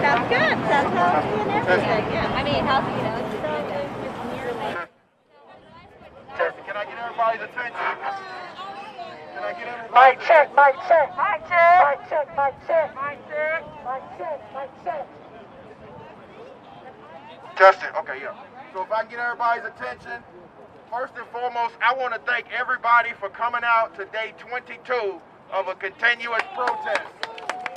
Sounds good. Sounds healthy and everything. Yeah. I mean, healthy, you know. Can I get everybody's attention? Can I get everybody's Mic check, attention? mic check. Mic check. Mic check, mic check. Mic check. Mic check, mic check. Justin, okay, yeah. So if I can get everybody's attention, first and foremost, I want to thank everybody for coming out to day 22 of a continuous protest.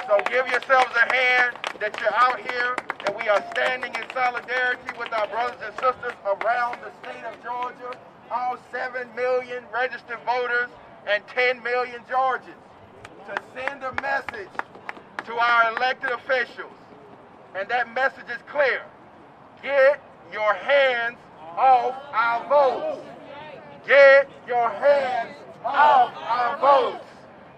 So give yourselves a hand that you're out here, that we are standing in solidarity with our brothers and sisters around the state of Georgia, all 7 million registered voters and 10 million Georgians, to send a message to our elected officials. And that message is clear. Get your hands off our votes. Get your hands off our votes.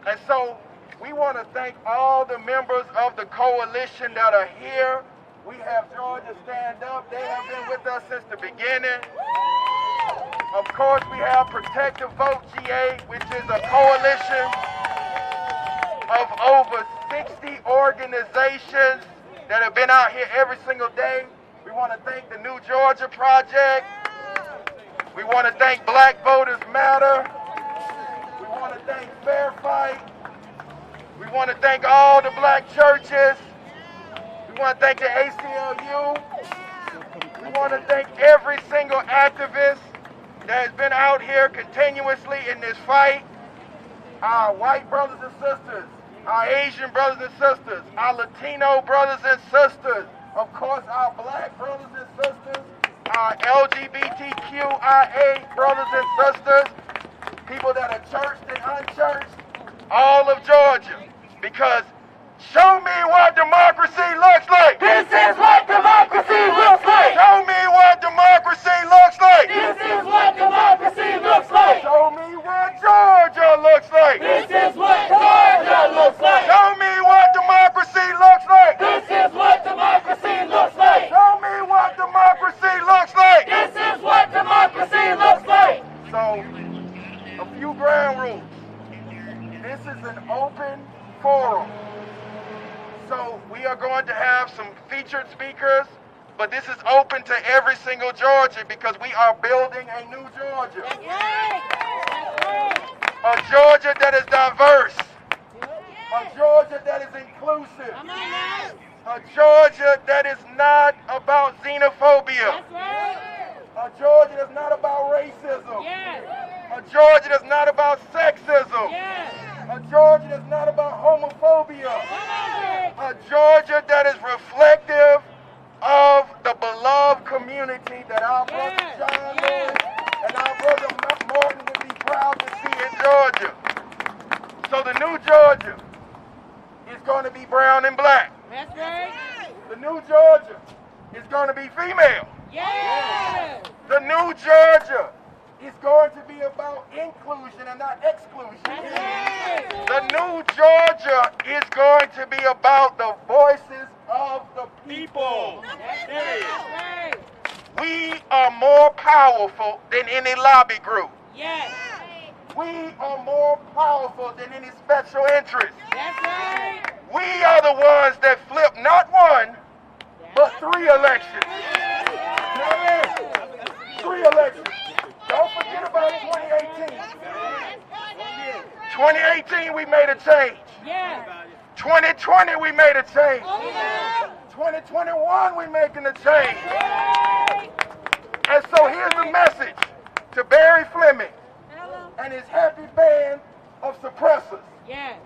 And so we want to thank all the members of the coalition that are here. We have Georgia Stand Up. They have been with us since the beginning. Of course, we have Protective Vote GA, which is a coalition of over 60 organizations that have been out here every single day. We want to thank the New Georgia Project. We want to thank Black Voters Matter. We want to thank Fair Fight. We want to thank all the black churches. We want to thank the ACLU. We want to thank every single activist that has been out here continuously in this fight. Our white brothers and sisters, our Asian brothers and sisters, our Latino brothers and sisters, of course our black brothers and sisters, our LGBTQIA brothers and sisters, people that are churched and unchurched, all of Georgia. Because show me what democracy looks like. This is what democracy looks like. Show me what democracy looks like. This is what democracy looks like. Show me what Georgia looks like. This is what Georgia looks like. Show me what democracy looks like. This is what democracy looks like. Show me what democracy looks like. This is what democracy looks like. So, a few ground rules. This is an open forum. So we are going to have some featured speakers, but this is open to every single Georgian because we are building a new Georgia. A Georgia that is diverse. A Georgia that is inclusive. A Georgia that is not about xenophobia. A Georgia that's not about racism. A Georgia that's not about sexism. A Georgia that's not about homophobia. A Georgia that is reflective of the beloved community that our brother John Lewis and our brother Martin would be proud to see in Georgia. So the new Georgia is going to be brown and black. That's right. The new Georgia is going to be female. Yeah. The new Georgia is going to be about inclusion and not exclusion. The new Georgia is going to be about the voices of the people. We are more powerful than any lobby group. Yes. We are more powerful than any special interest. That's right. We are the ones that flip not one, but 3 elections. 3 elections. Don't forget about 2018. 2018, we made a change. Yeah. 2020, we made a change. Yeah. 2021, we making a change. And so here's the message to Barry Fleming and his happy band of suppressors. Yeah.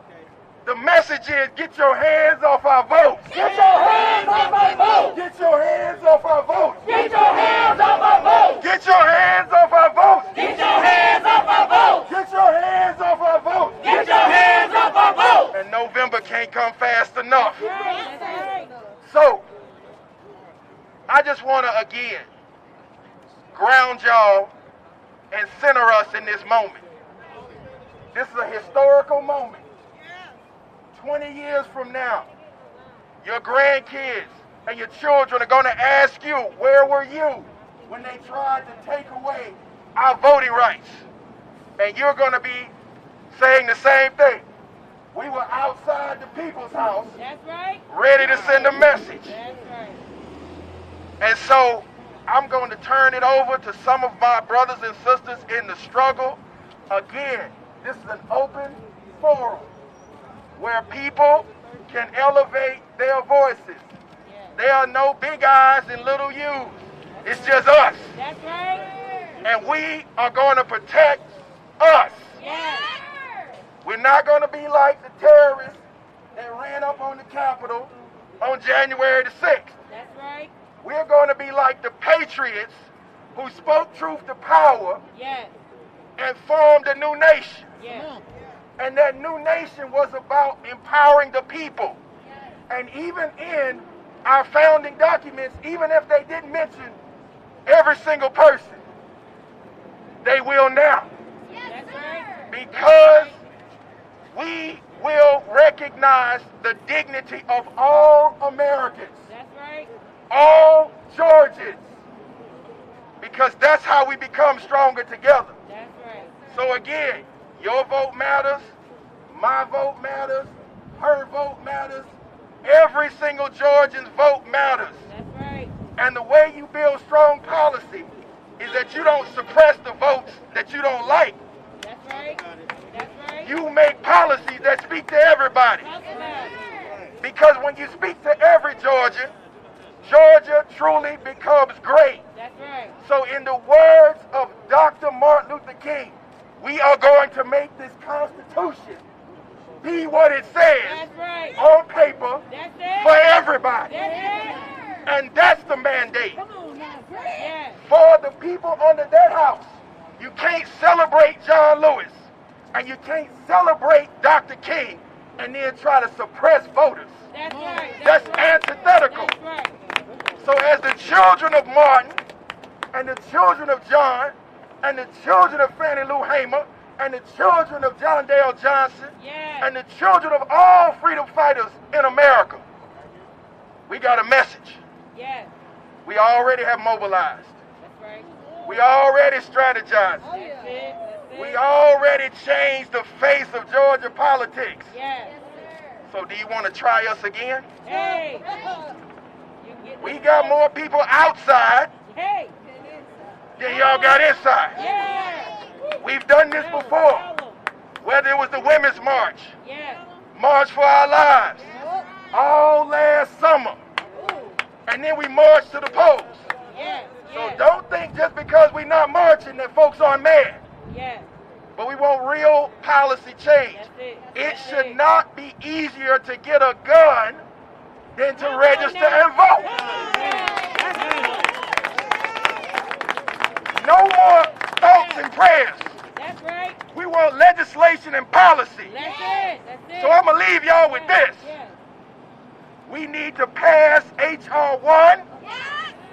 The message is, get your hands off our votes. Get your hands off our votes. Get your hands off our votes. Get your hands off our votes. Get your hands off our votes. Get your hands off our votes. Get your hands off our votes. Get your hands off our votes. And November can't come fast enough. That's right. So, I just want to again ground y'all and center us in this moment. This is a historical moment. 20 years from now, your grandkids and your children are going to ask you, where were you when they tried to take away our voting rights? And you're going to be saying the same thing. We were outside the people's house, That's right. ready to send a message. That's right. And so I'm going to turn it over to some of my brothers and sisters in the struggle. Again, this is an open forum where people can elevate their voices. There are no big eyes and little U's. It's just us. That's right. And we are going to protect us. Yes. We're not going to be like the terrorists that ran up on the Capitol on January the 6th. That's right. We're going to be like the patriots who spoke truth to power Yes. and formed a new nation. Yes. And that new nation was about empowering the people. And even in our founding documents, even if they didn't mention every single person, they will now. That's right. Because we will recognize the dignity of all Americans, That's right. all Georgians, because that's how we become stronger together. That's right. So again, your vote matters, my vote matters, her vote matters, every single Georgian's vote matters. That's right. And the way you build strong policy is that you don't suppress the votes that you don't like. That's right. That's right. You make policies that speak to everybody. Talk about it. Because when you speak to every Georgian, Georgia truly becomes great. That's right. So in the words of Dr. Martin Luther King, we are going to make this Constitution be what it says That's right. on paper That's it. for everybody. That's And that's the mandate. it. Come on now. Yes. For the people under that house. You can't celebrate John Lewis and you can't celebrate Dr. King and then try to suppress voters. That's right. That's right. antithetical. That's right. So as the children of Martin and the children of John and the children of Fannie Lou Hamer and the children of John Dale Johnson Yes. and the children of all freedom fighters in America, we got a message. Yes. We already have mobilized. That's right. We already strategized. That's it. That's it. We already changed the face of Georgia politics. Yes. So do you want to try us again? Hey. You get We this got right. more people outside Hey. than y'all got inside. Yes. We've done this before, whether it was the Women's March, Yes. March for Our Lives, all last summer, and then we marched to the polls. Yes. So don't think just because we're not marching that folks aren't mad. Yes. But we want real policy change. That's it. It That's should it. not be easier to get a gun than to register and vote. No more thoughts and prayers. That's right. We want legislation and policy. That's it. That's it. So I'm going to leave y'all with this. Yes. We need to pass H.R. 1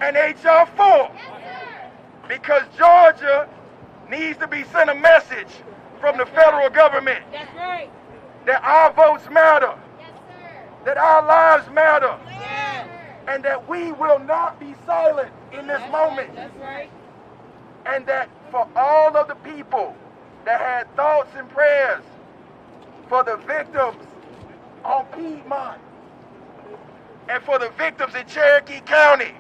and H.R. 4 because Georgia needs to be sent a message from the federal government That's right. that our votes matter, that our lives matter, Yes. and that we will not be silent in this moment, That's right. and that for all of the people that had thoughts and prayers for the victims on Piedmont and for the victims in Cherokee County,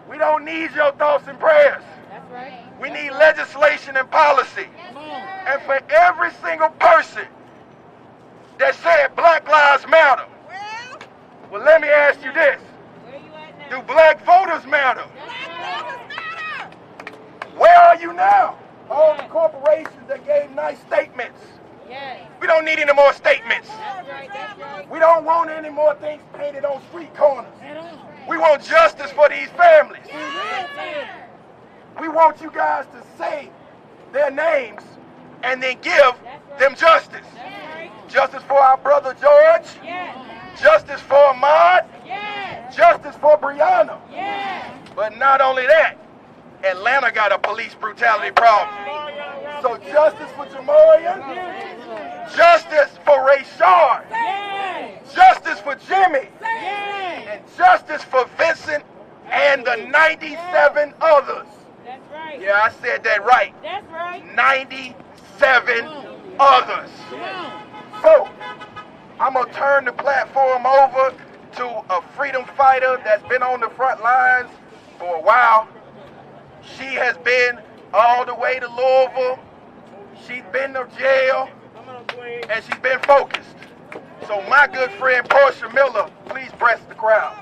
we don't need your thoughts and prayers. That's right. We need legislation and policy. Come on. And for every single person that said Black Lives Matter, well, let me ask you this. Where you at now? Do black voters matter? That's right. Where are you now? All the corporations that gave nice statements. Yes. We don't need any more statements. That's right. That's right. We don't want any more things painted on street corners. Head on. We want justice for these families. That's it. We want you guys to say their names and then give them justice. That's right. Justice for our brother George. Yes. Justice for Ahmad. Yes. Justice for Brianna. Yes. But not only that, Atlanta got a police brutality problem. So justice for Jamarian. Justice for Rayshard. Yes. justice for Jimmy, and justice for Vincent and the 97 others. That's right. Yeah, I said that right. That's right. 97 others. So, I'm going to turn the platform over to a freedom fighter that's been on the front lines for a while. She has been all the way to Louisville. She's been to jail, and she's been focused. So my good friend Portia Miller, please bless the crowd.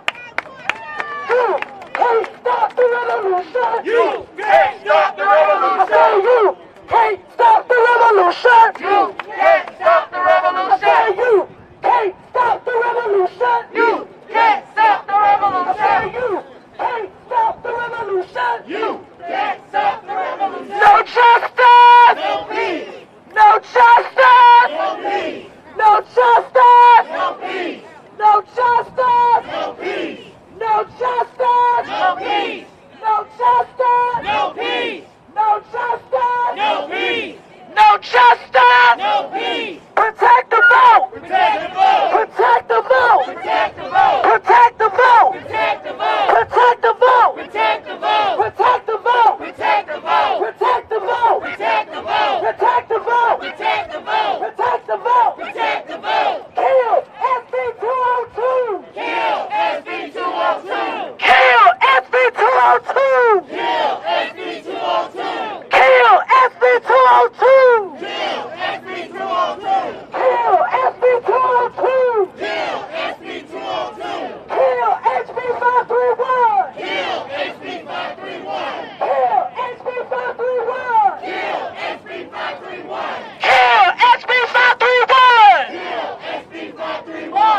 You can't stop the revolution. You can't stop the revolution. You can't stop the revolution. You can't stop the revolution. You can't stop the revolution. You can't stop the revolution. You can't stop the revolution. You can't stop the revolution. No justice. No peace. No justice. No peace. No justice. No peace. No justice. No peace. No justice. No peace. No justice. No peace. No justice. No peace. No justice. No peace. Protect the vote. Protect the vote. Protect the vote. Protect the vote. Protect the vote. Protect the vote. Protect the vote. Protect the vote. Protect the vote. Protect the vote. Protect the vote. Protect the vote. Protect the vote. Protect the vote. Protect the vote. Protect the vote. Kill SB 202. Kill SB 202. Kill SB 202. Kill SB 202. Kill SB 202. Kill SB 202. Kill SB 202. Kill SB 202. Kill HB 531. Kill HB 531. Kill HB 531. Kill HB 531. Kill HB 531.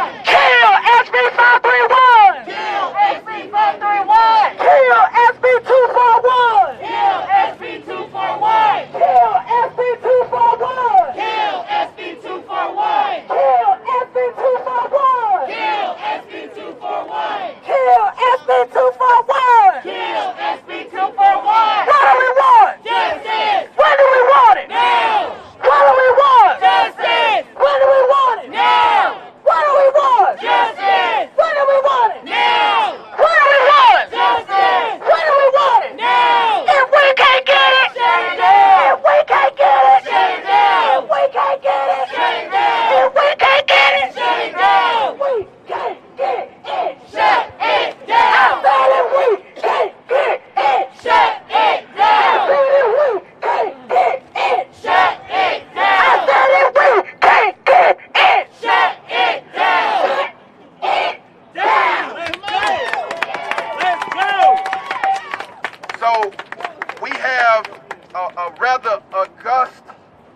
Kill HB 531. Kill HB 531. Kill HB 531. Kill SB 241. Kill SB 241. Kill SB 241. Kill SB 241. Kill SB 241. Kill SB 241. Kill SB 241. Kill SB 241. What do we want? Justice. When do we want it? Now. What do we want? Justice. When do we want it? Now. What do we want? Justice. When do we want it? Now. What do we want? Justice. When do we want it? Now. If we can't get it, shut it down. If we can't get it, shut it down. If we can't get it, shut it down. If we can't get it, shut it down. We can't get it, shut it down. I said if we can't get it, shut it down. I said if we can't get it, shut it down. I said if we can't get it, shut it down. Shut it down. Let's go. So we have a rather august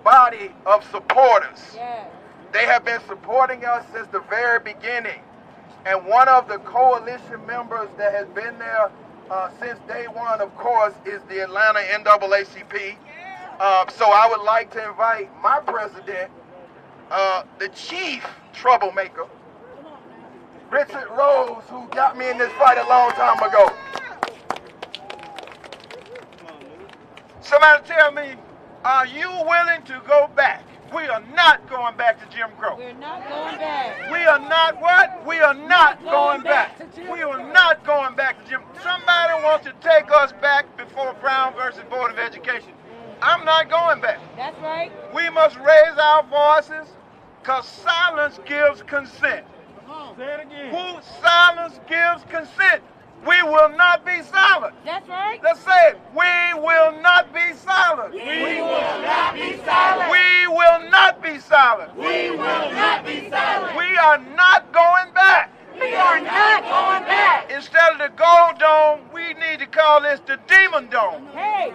body of supporters. Yeah. They have been supporting us since the very beginning. And one of the coalition members that has been there since day one, of course, is the Atlanta NAACP. So I would like to invite my president, the chief troublemaker, Richard Rose, who got me in this fight a long time ago. Somebody tell me, are you willing to go back? We are not going back to Jim Crow. We're not going back. We are not what? We are not going back. We are not going back to Jim. Somebody wants to take us back before Brown versus Board of Education. I'm not going back. That's right. We must raise our voices because silence gives consent. Say it again. Who silence gives consent? We will not be silent. That's right. Let's say it. We will not be silent. We will not be silent. We will not be silent. We will not be silent. We are not going back. We are not going back. Instead of the gold dome, we need to call this the demon dome. Hey,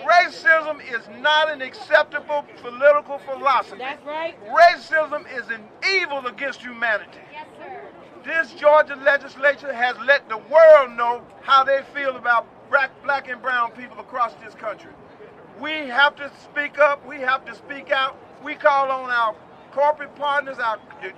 Racism is not an acceptable political philosophy. that's right. Racism is an evil against humanity. This Georgia legislature has let the world know how they feel about black and brown people across this country. We have to speak up. We have to speak out. We call on our corporate partners, the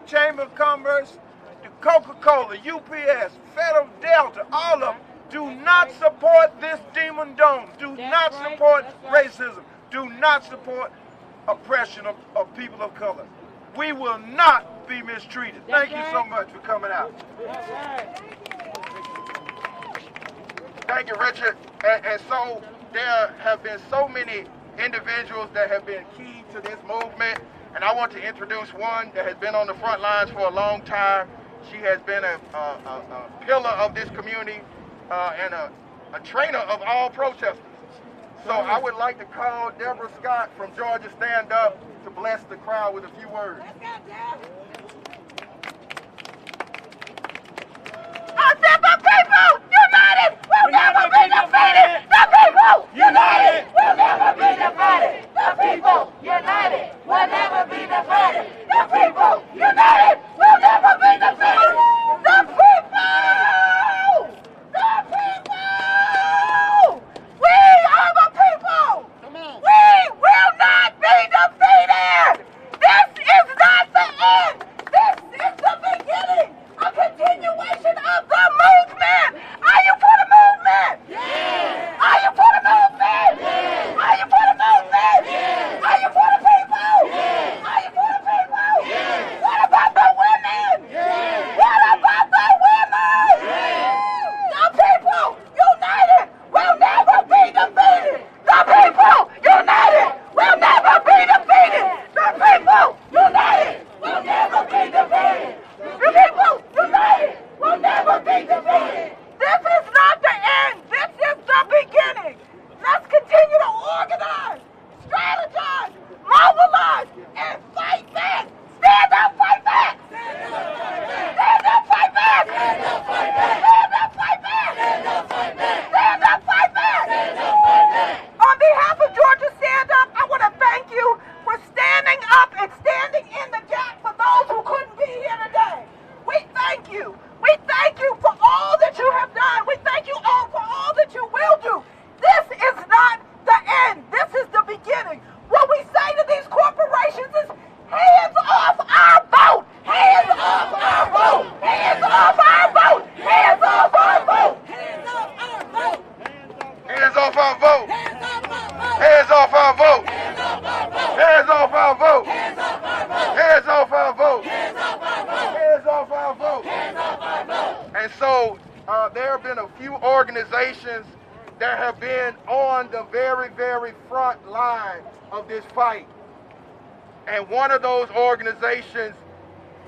Chamber of Commerce, the Coca-Cola, UPS, Federal Delta, all of them. Do not support this demon dome. Do not right. support That's right. racism. Do not support oppression of people of color. We will not be mistreated. Thank you so much for coming out. Thank you, Richard. And so there have been so many individuals that have been key to this movement, and I want to introduce one that has been on the front lines for a long time. She has been a pillar of this community and a trainer of all protesters. So I would like to call Deborah Scott from Georgia Stand Up to bless the crowd with a few words. I said the people united will never be defeated. The people united will never be defeated. The people united will never be defeated. The people united will never be defeated. The people! The people! We are the people! We will not be defeated! This is not the end! This is the beginning! A continuation of the movement! Are you for the movement? Yeah. Are you for the movement? Yeah. Are you for the movement? Yeah. Are you for the people? Yeah. Are you for the people? Yeah. What about the women? Yeah. What about the women? Yeah. The people united will never be defeated! The people united will never be defeated! The people united will never be defeated! The people united will never be defeated! This is not the end! This is the beginning! Let's continue to organize, strategize, mobilize, and fight back! Stand up, fight back! Stand up, fight back! Stand up, fight back! Stand up, fight back! Stand up, fight back! Stand up, fight back! Stand up, fight back! On behalf of Georgia Stand Up, I want to thank you for standing up and standing in the gap for those who couldn't be here today. We thank you. We thank you for all that you have done. We thank you all for all that you will do. This is not the end. This is the beginning. What we say to these corporations is, hands off our vote! Hands off our vote! Hands off our vote! Hands off our vote! Hands off our vote! Hands off our vote! Hands off our vote! Hands off our vote! Hands off our vote! Hands off our vote! Hands off our vote! Hands off our vote! Hands off our vote! And so there have been a few organizations that have been on the very, very front line of this fight. And one of those organizations,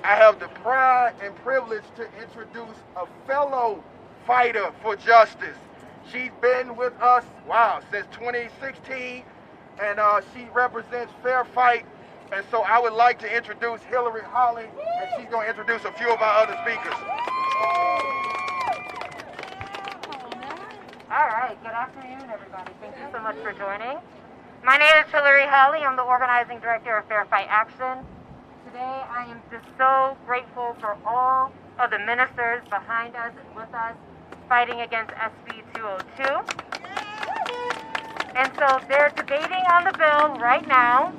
I have the pride and privilege to introduce a fellow fighter for justice. She's been with us, since 2016, and she represents Fair Fight. And so I would like to introduce Hillary Holly, and she's going to introduce a few of our other speakers. All right, good afternoon, everybody. Thank you so much for joining. My name is Hillary Holly. I'm the organizing director of Fair Fight Action. Today, I am just so grateful for all of the ministers behind us and with us fighting against SB 202. And so they're debating on the bill right now.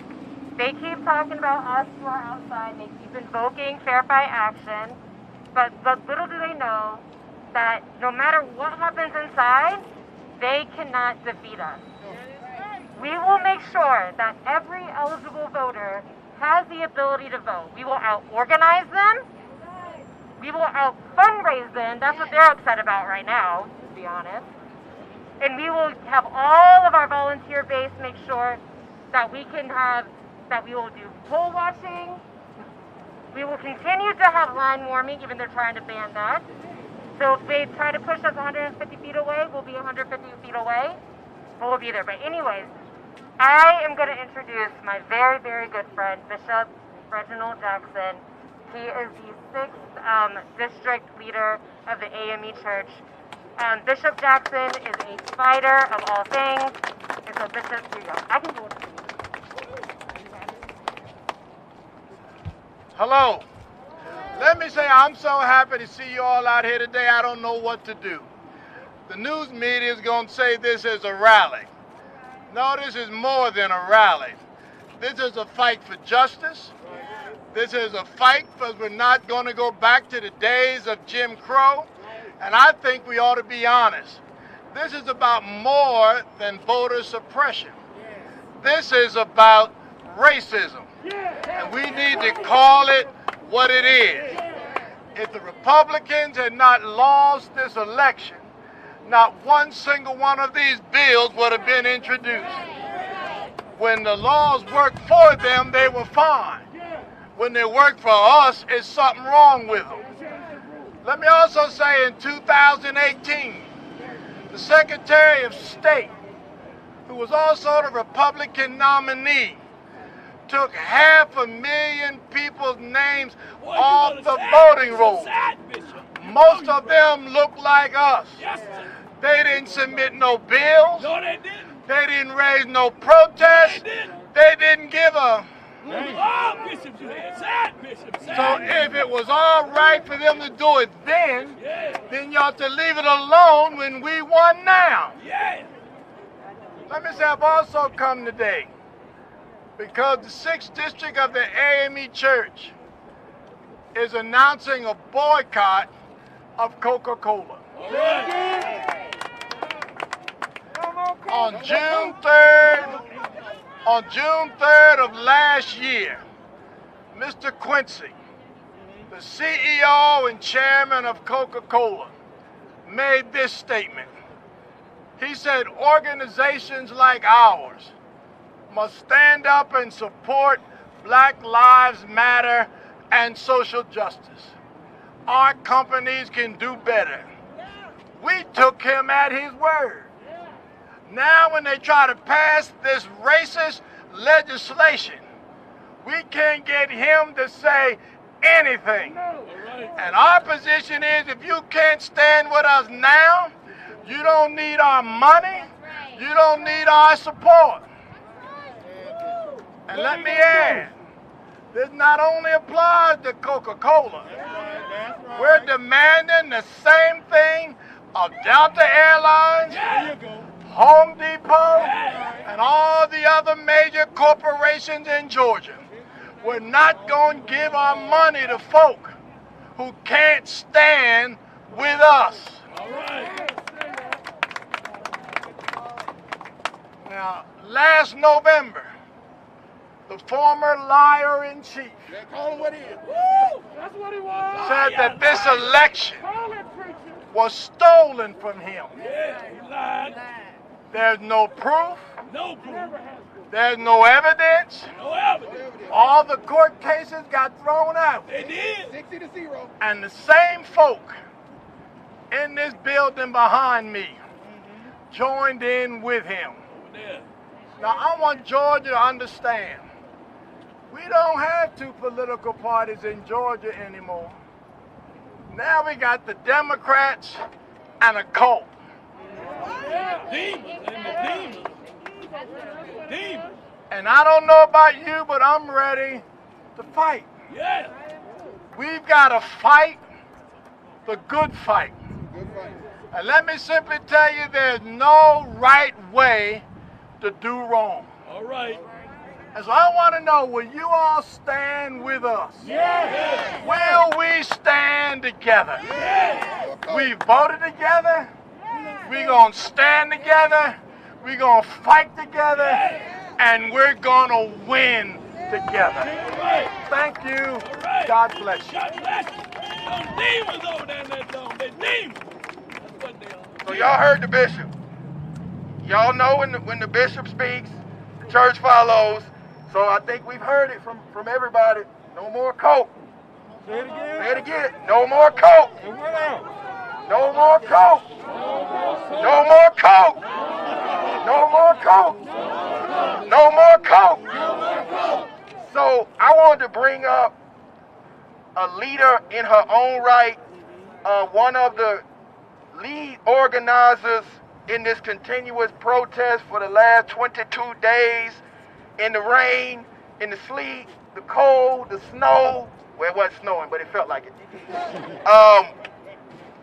They keep talking about us who are outside. They keep invoking Fair Fight Action. But little do they know that no matter what happens inside, they cannot defeat us. We will make sure that every eligible voter has the ability to vote. We will out-organize them. We will out-fundraise them. That's what they're upset about right now, to be honest. And we will have all of our volunteer base make sure that we will do poll watching. We will continue to have line warming, even though they're trying to ban that. So if they try to push us 150 feet away, we'll be 150 feet away, but we'll be there. But anyways, I am going to introduce my very, very good friend, Bishop Reginald Jackson. He is the 6th district leader of the AME Church. Bishop Jackson is a fighter of all things. And so Bishop, here you go. I can do it. Hello. Let me say I'm so happy to see you all out here today. I don't know what to do. The news media is going to say this is a rally. No, this is more than a rally. This is a fight for justice. This is a fight because we're not going to go back to the days of Jim Crow. And I think we ought to be honest. This is about more than voter suppression. This is about racism. And we need to call it what it is. If the Republicans had not lost this election, not one single one of these bills would have been introduced. When the laws worked for them, they were fine. When they work for us, it's something wrong with them. Let me also say in 2018, the Secretary of State, who was also the Republican nominee, took 500,000 people's names off the voting rolls. Most of them look like us. They didn't submit no bills. No, they didn't. They didn't raise no protests. They didn't give a... Oh, Bishop, you had sad, Bishop. So if it was all right for them to do it then you ought to leave it alone when we won now. Yeah. Let me say, I've also come today because the 6th District of the AME Church is announcing a boycott of Coca-Cola. All right. On June 3rd of last year, Mr. Quincy, the CEO and chairman of Coca-Cola, made this statement. He said, organizations like ours must stand up and support Black Lives Matter and social justice. Our companies can do better. We took him at his word. Now when they try to pass this racist legislation, we can't get him to say anything. And our position is, if you can't stand with us now, you don't need our money, you don't need our support. And let me add, this not only applies to Coca-Cola. We're demanding the same thing of Delta Airlines, Home Depot, and all the other major corporations in Georgia. We're not going to give our money to folk who can't stand with us. All right. Now, last November, the former liar-in-chief That's what he was. said that this election was stolen from him. Yeah, he lied. There's no proof. No proof. There's no evidence. No evidence. All the court cases got thrown out. They did. 60-0. And the same folk in this building behind me joined in with him. Over there. Now, I want Georgia to understand, we don't have two political parties in Georgia anymore. Now we got the Democrats and a cult. Demons and the demons. Demons. And I don't know about you, but I'm ready to fight. Yeah. We've got to fight the good fight. And let me simply tell you, there's no right way to do wrong. All right. And so I want to know, will you all stand with us? Yeah. Will we stand together? Yeah. We voted together. We're going to stand together. We're going to fight together. And we're going to win together. All right. Thank you. All right. God bless you. God bless you. Those demons over there in that dome. They demons. That's what they are. So y'all heard the bishop. Y'all know when the bishop speaks, the church follows. So I think we've heard it from everybody. No more coke. Say it again. Say it again. No more coke. And what else? No more coke. No more coke. No more coke. No more coke. So I wanted to bring up a leader in her own right, one of the lead organizers in this continuous protest for the last 22 days, in the rain, in the sleet, the cold, the snow. Well, it wasn't snowing, but it felt like it.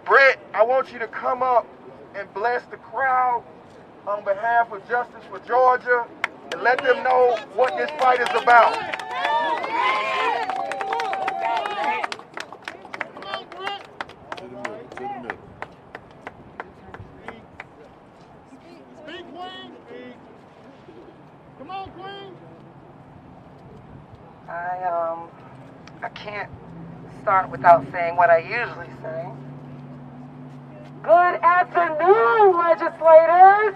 Britt, I want you to come up and bless the crowd on behalf of Justice for Georgia and let them know what this fight is about. Speak, Queen. Speak. Come on, Queen. I can't start without saying what I usually say. Good afternoon, legislators.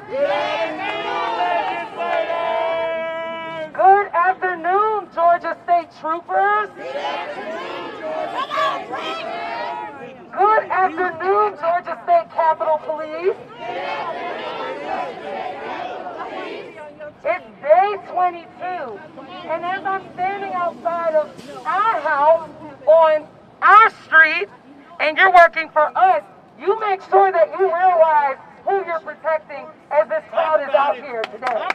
Good afternoon, Georgia State Troopers. Good afternoon, Georgia State Capitol Police. It's day 22, and as I'm standing outside of our house on our street, and you're working for us, you make sure that you realize who you're protecting as this crowd is out here today.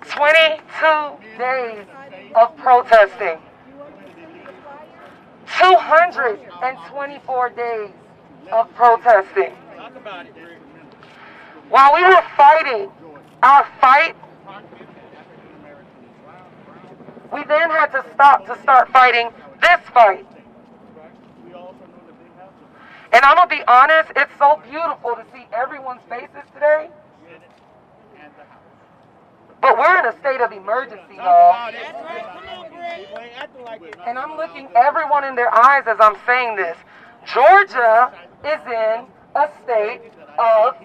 22 days of protesting. 224 days of protesting. While we were fighting our fight, we then had to stop to start fighting this fight. And I'm going to be honest, it's so beautiful to see everyone's faces today. But we're in a state of emergency, y'all. And I'm looking everyone in their eyes as I'm saying this. Georgia is in a state of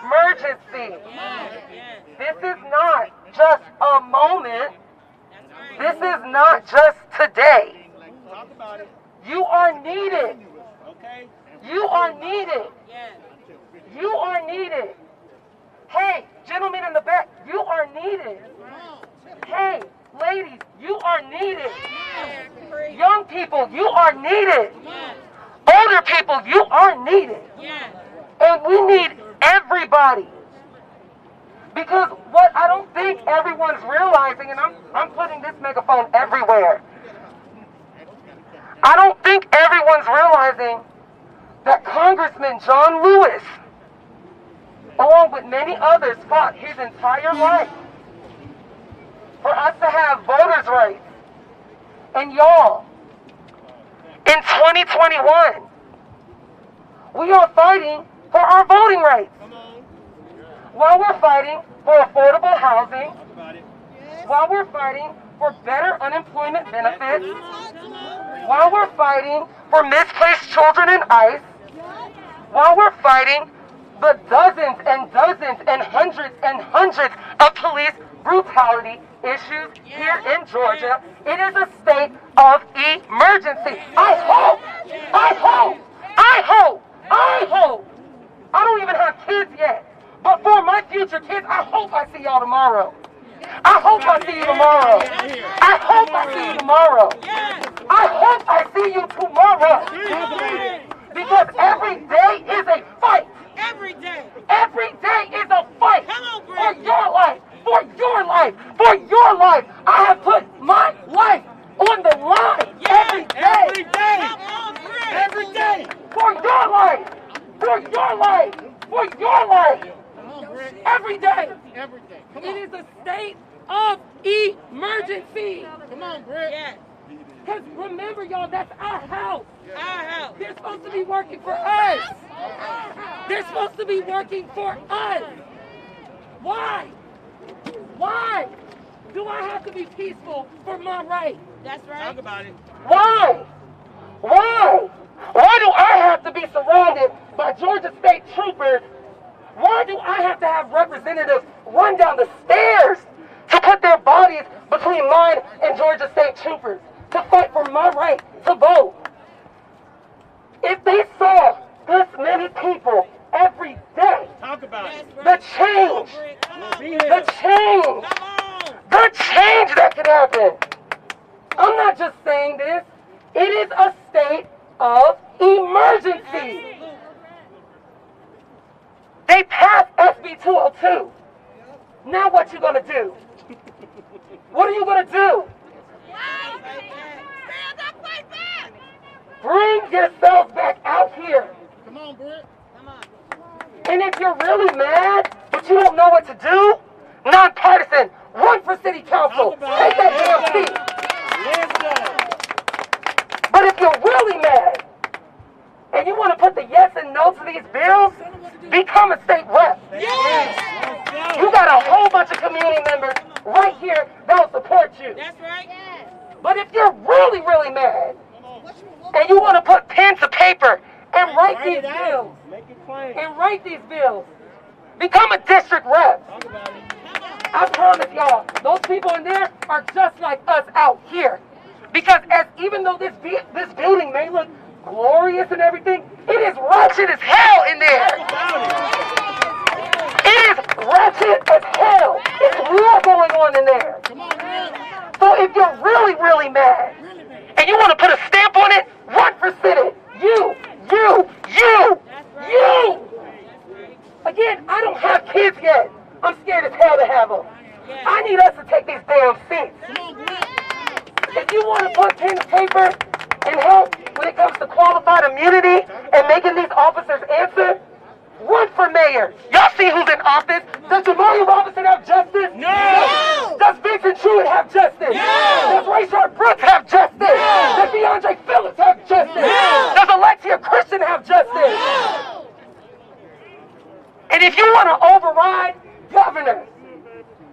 emergency. This is not just a moment. This is not just today. You are needed. You are needed. You are needed. Hey, gentlemen in the back, you are needed. Hey, ladies, you are needed. Young people, you are needed. Older people, you are needed. And we need everybody. Because what I don't think everyone's realizing, and I'm putting this megaphone everywhere, I don't think everyone's realizing that Congressman John Lewis, along with many others, fought his entire life for us to have voters' rights. And y'all, in 2021, we are fighting for our voting rights. While we're fighting for affordable housing, while we're fighting for better unemployment benefits, while we're fighting for misplaced children in ICE, while we're fighting the dozens and dozens and hundreds of police brutality issues here in Georgia, it is a state of emergency. I hope, I don't even have kids yet, but for my future kids, I hope I see y'all tomorrow. I hope I see you tomorrow. I hope I see you tomorrow. I hope I see you tomorrow. Because every day is a fight. Every day is a fight for your life, for your life, for your life. I have put my life on the line every day. Every day. For your life. For your life. For your life. Every day. It is a state of emergency. Come on, Britt. Because remember, y'all, that's our house. Our house. They're supposed to be working for us. They're supposed to be working for us. Why? Why do I have to be peaceful for my right? That's right. Talk about it. Why? Why? Why do I have to be surrounded by Georgia State Troopers? Why do I have to have representatives run down the stairs to put their bodies between mine and Georgia State Troopers to fight for my right to vote? If they saw this many people every day, talk about it. The change that could happen. I'm not just saying this. It is a state of emergency. They passed SB 202. Now what you gonna do? What are you gonna do? Stand up like that. Bring yourselves back out here. Come on, Britt. Come on. And if you're really mad, but you don't know what to do, nonpartisan, run for city council. Take that damn seat. But if you're really mad, and you want to put the yes and no to these bills, become a state rep. Yes. You got a whole bunch of community members right here that'll support you. That's right. Yes. But if you're really, really mad, and you want to put pen to paper and write these bills, and write these bills, become a district rep. I promise y'all, those people in there are just like us out here. Because even though this building may look glorious and everything, it is ratchet as hell in there. It is ratchet as hell. It's war going on in there. So if you're really, really mad, and you want to put a stamp on it, run for Senate. You. Again, I don't have kids yet. I'm scared as hell to have them. I need us to take these damn seats. If you want to put pen to paper and help when it comes to qualified immunity and making these officers answer, run for mayor. Y'all see who's in office? Does Jamari Robinson have justice? No! Does Vincent Truitt have justice? No! Does Rayshard Brooks have justice? No! Does DeAndre Phillips have justice? No! Does Alexia Christian have justice? No! And if you want to override governors,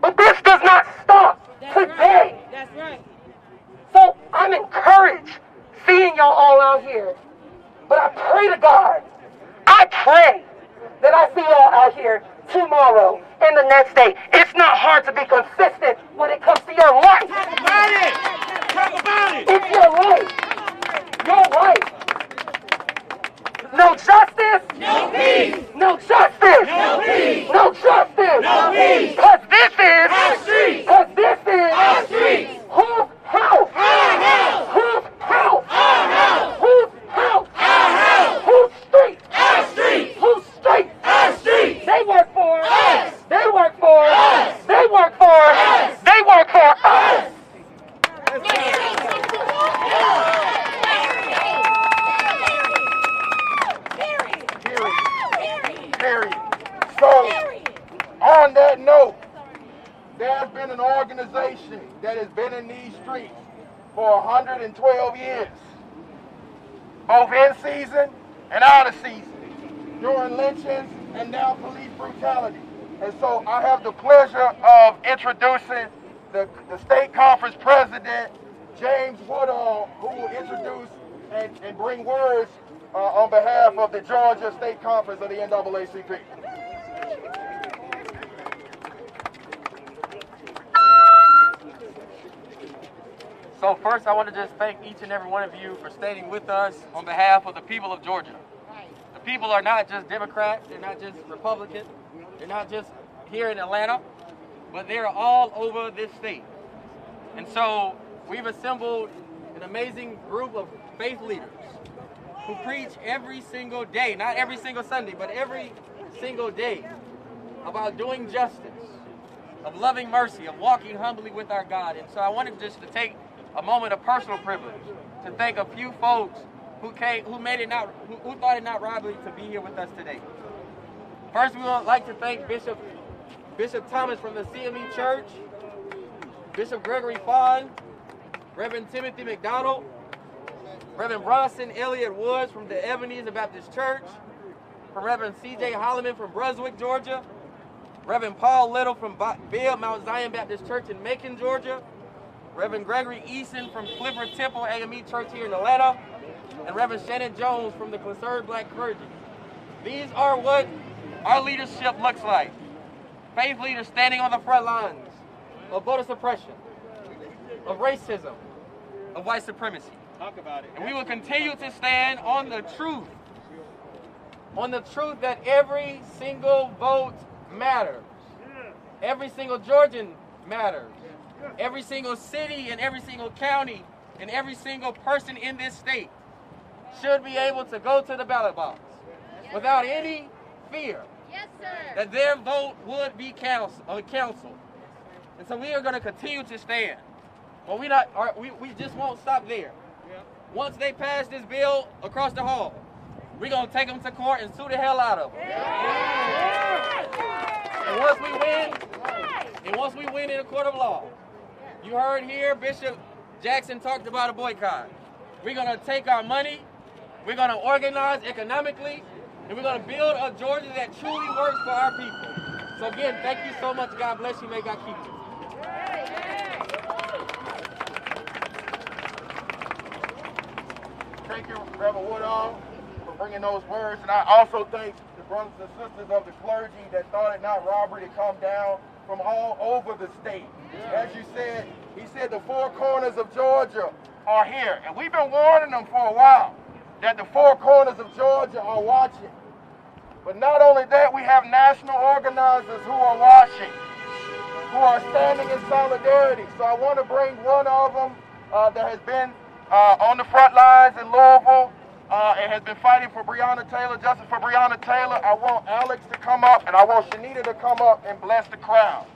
but this does not stop today. That's right. So I'm encouraged seeing y'all all out here. But I pray to God, I pray that I see y'all out here tomorrow and the next day. It's not hard to be consistent when it comes to your life. Talk about it. Talk about it. It's your life. Your life. No justice. No peace. No justice. No peace. No justice. No peace. Because this is Our streets. Because this is Our streets. Whose house? Our house. Whose house? Our house. Whose house? Our house. Whose street? Our streets. Whose street? Our streets. They work for Us. They work for Us. They work for Us. They work for us. Period. So, on that note, there's been an organization that has been in these streets for 112 years, both in season and out of season, during lynchings and now police brutality. And so I have the pleasure of introducing the state conference president, James Woodall, who will introduce and bring words on behalf of the Georgia State Conference of the NAACP. So first, I want to just thank each and every one of you for standing with us on behalf of the people of Georgia. The people are not just Democrats, they're not just Republicans, they're not just here in Atlanta, but they're all over this state. And so we've assembled an amazing group of faith leaders who preach every single day, not every single Sunday, but every single day, about doing justice, of loving mercy, of walking humbly with our God. And so I wanted just to take a moment of personal privilege to thank a few folks who thought it not robbery to be here with us today. First, we would like to thank Bishop Thomas from the CME Church, Bishop Gregory Fawn, Reverend Timothy McDonald, Reverend Bronson Elliott Woods from the Ebenezer Baptist Church, from Reverend C.J. Holloman from Brunswick, Georgia, Reverend Paul Little from Bibb Mount Zion Baptist Church in Macon, Georgia, Reverend Gregory Eason from Clifford Temple AME Church here in Atlanta, and Reverend Shannon Jones from the Concerned Black Clergy. These are what our leadership looks like. Faith leaders standing on the front lines of voter suppression, of racism, of white supremacy. Talk about it. And we will continue to stand on the truth that every single vote matters. Every single Georgian matters. Every single city and every single county and every single person in this state should be able to go to the ballot box without any fear that their vote would be counseled. And so we are going to continue to stand. But we just won't stop there. Once they pass this bill across the hall, we're going to take them to court and sue the hell out of them. And once we win in a court of law, you heard here Bishop Jackson talked about a boycott. We're going to take our money, we're going to organize economically, and we're going to build a Georgia that truly works for our people. So again, thank you so much. God bless you. May God keep you. thank you, Reverend Woodall, for bringing those words. And I also thank the brothers and sisters of the clergy that thought it not robbery to come down from all over the state. As you said, he said the four corners of Georgia are here. And we've been warning them for a while that the four corners of Georgia are watching. But not only that, we have national organizers who are watching, who are standing in solidarity. So I want to bring one of them that has been on the front lines in Louisville and has been fighting for Breonna Taylor, justice for Breonna Taylor. I want Alex to come up, and I want Shanita to come up and bless the crowd.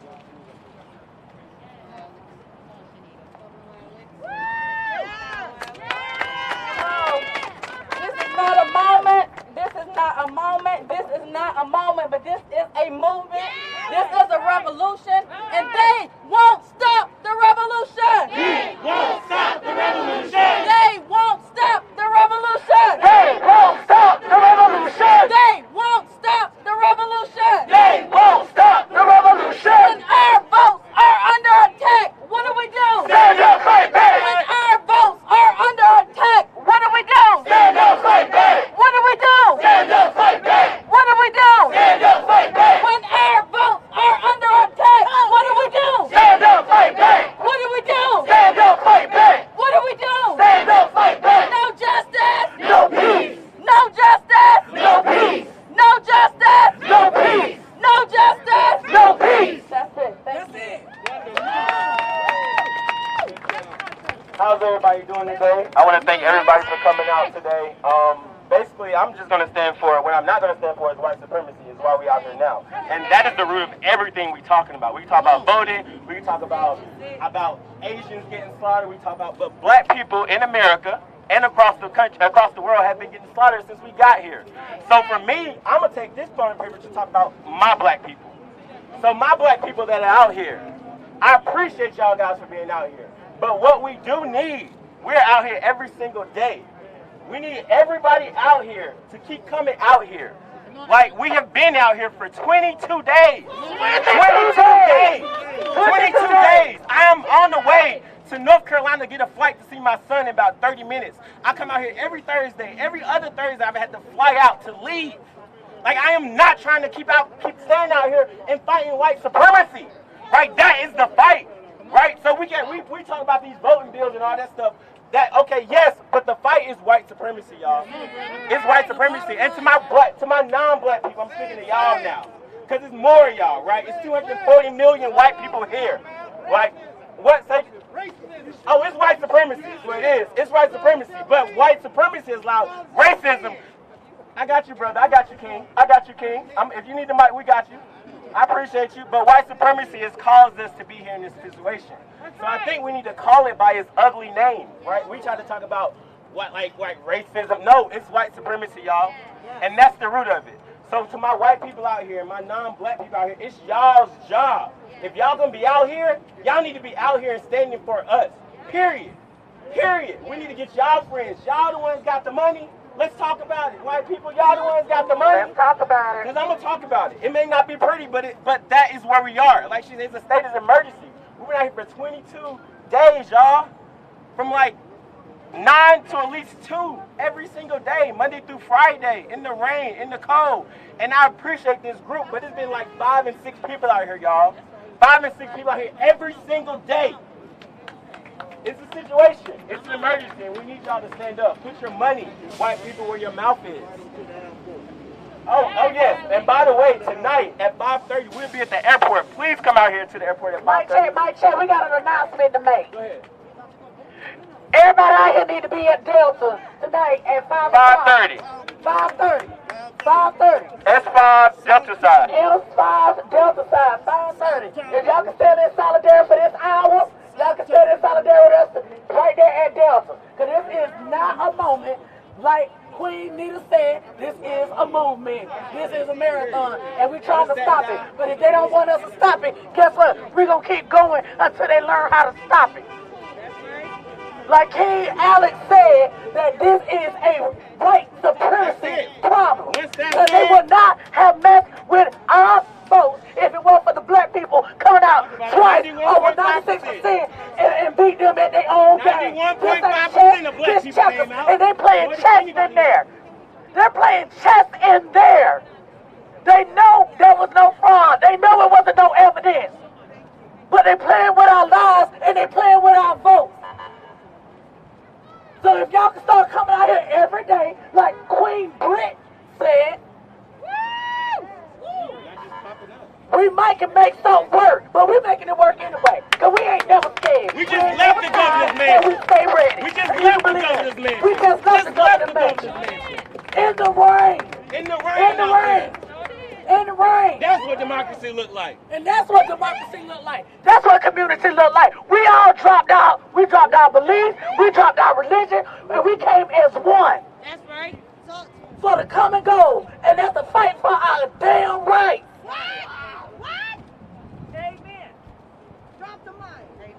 Not a moment. This is not a moment. This is not a moment, but this is a movement. This is a revolution, and they won't stop the revolution. They won't stop the revolution. They won't stop the revolution. They won't stop the revolution. They won't stop the revolution. They won't stop the revolution. When our votes are under attack, what do we do? Stand up, fight back. When our votes are under attack, what do we do? Stand up, fight back. What do we do? Stand up, fight back. What do we do? Stand up, fight back. When our votes are under attack, what do we do? Stand up, fight back. What do we do? Stand up, fight back. What do we do? Stand up, fight back. No justice. No peace. No justice. No peace. No justice. No peace. No justice. No peace. That's it. That's it. How's everybody doing today? I want to thank everybody for coming out today. Basically, I'm just going to stand for, what I'm not going to stand for is white supremacy, is why we out here now. And that is the root of everything we're talking about. We talk about voting, we talk about Asians getting slaughtered, we talk about, but black people in America and across the country, across the world have been getting slaughtered since we got here. So for me, I'm going to take this part of paper to talk about my black people. So my black people that are out here, I appreciate y'all guys for being out here. But what we do need, we're out here every single day. We need everybody out here to keep coming out here. Like, we have been out here for 22 days. 22 days. 22 days. I am on the way to North Carolina to get a flight to see my son in about 30 minutes. I come out here every Thursday. Every other Thursday, I've had to fly out to leave. Like, I am not trying to keep standing out here and fighting white supremacy. Right? That is the fight. Right? So we talk about these voting bills and all that stuff. That, okay, yes, but the fight is white supremacy, y'all. It's white supremacy. And to my non-black people, I'm speaking to y'all now. Because it's more of y'all, right? It's 240 million white people here. Like, what? Say, oh, it's white supremacy. Well, it is. It's white supremacy. But white supremacy is loud. Racism. I got you, brother. I got you, King. I got you, King. If you need the mic, we got you. I appreciate you, but white supremacy has caused us to be here in this situation. So I think we need to call it by its ugly name, right? We try to talk about what, like racism. No, it's white supremacy, y'all, and that's the root of it. So to my white people out here, my non-black people out here, it's y'all's job. If y'all gonna be out here, y'all need to be out here and standing for us. Period. Period. We need to get y'all friends. Y'all the ones got the money. Let's talk about it. White people, y'all the ones got the money. Let's talk about it. Because I'm going to talk about it. It may not be pretty, but that is where we are. Like she said, it's a state of emergency. We've been out here for 22 days, y'all. From like 9 to at least 2 every single day, Monday through Friday, in the rain, in the cold. And I appreciate this group, but it's been like 5 and 6 people out here, y'all. 5 and 6 people out here every single day. It's a situation. It's an emergency, and we need y'all to stand up. Put your money, white people, where your mouth is. Oh yes. And by the way, tonight at 5:30, we'll be at the airport. Please come out here to the airport at 5:30. Mike, we got an announcement to make. Go ahead. Everybody out here need to be at Delta tonight at 5:30. 5:30. 5:30. S5 Delta side. S5 Delta side. 5:30. If y'all can stand in solidarity for this hour, y'all can stand in solidarity with us right there at Delta. Because this is not a moment like Queen Nita said, this is a movement. This is a marathon. And we're trying to stop it. But if they don't want us to stop it, guess what? We're going to keep going until they learn how to stop it. Like King Alex said, that this is a white supremacy problem. Because they would not have messed with our votes if it weren't for the black people coming out twice over 96% and beat them at their own game. 91.5% of black people came out. And they playing chess playing chess in there. They know there was no fraud. They know it wasn't no evidence. But they playing with our lives and they playing with our votes. So if y'all can start coming out here every day, like Queen Britt said, we might can make something work, but we're making it work anyway. Because we ain't never scared. We just left the governor's mansion. We stay ready. We just left the governor's mansion. We just left the governor's mansion. In the rain. In the rain. In the rain. In the rain. That's what democracy look like. And that's what democracy look like. That's what community look like. We all dropped out. We dropped our beliefs. We dropped our religion. And we came as one. That's right. For the common goal. And that's the fight for our damn rights. What? Amen. Drop the mic.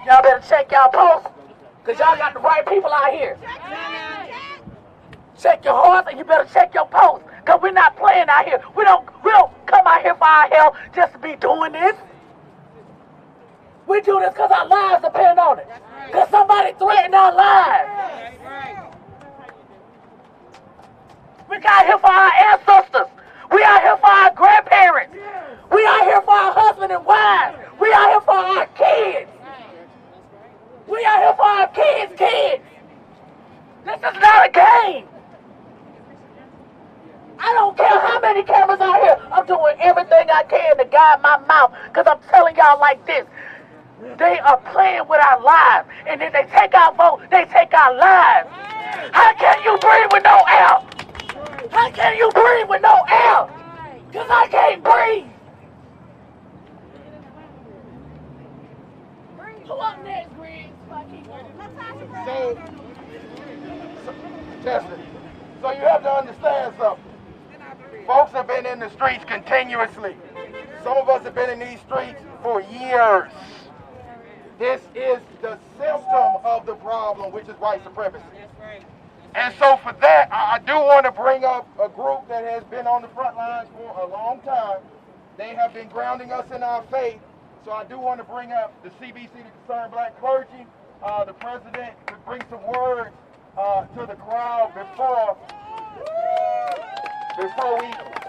Y'all better check y'all posts. Because y'all got the right people out here. Check your hearts and you better check your posts. Because we're not playing out here. We don't come out here for our health just to be doing this. We do this because our lives depend on it. Because somebody threatened our lives. We got here for our ancestors. We out here for our grandparents. We out here for our husbands and wives. We out here for our kids. We out here for our kids' kids. This is not a game. I don't care how many cameras out here. I'm doing everything I can to guide my mouth because I'm telling y'all like this. They are playing with our lives. And if they take our vote, they take our lives. How can you breathe with no air? How can you breathe with no air? Because I can't breathe. Who up next, Greg? Chester, so you have to understand something. Folks have been in the streets continuously. Some of us have been in these streets for years. This is the symptom of the problem, which is white supremacy. And so for that, I do want to bring up a group that has been on the front lines for a long time. They have been grounding us in our faith. So I do want to bring up the CBC, the Concerned Black Clergy. The president could bring some words to the crowd before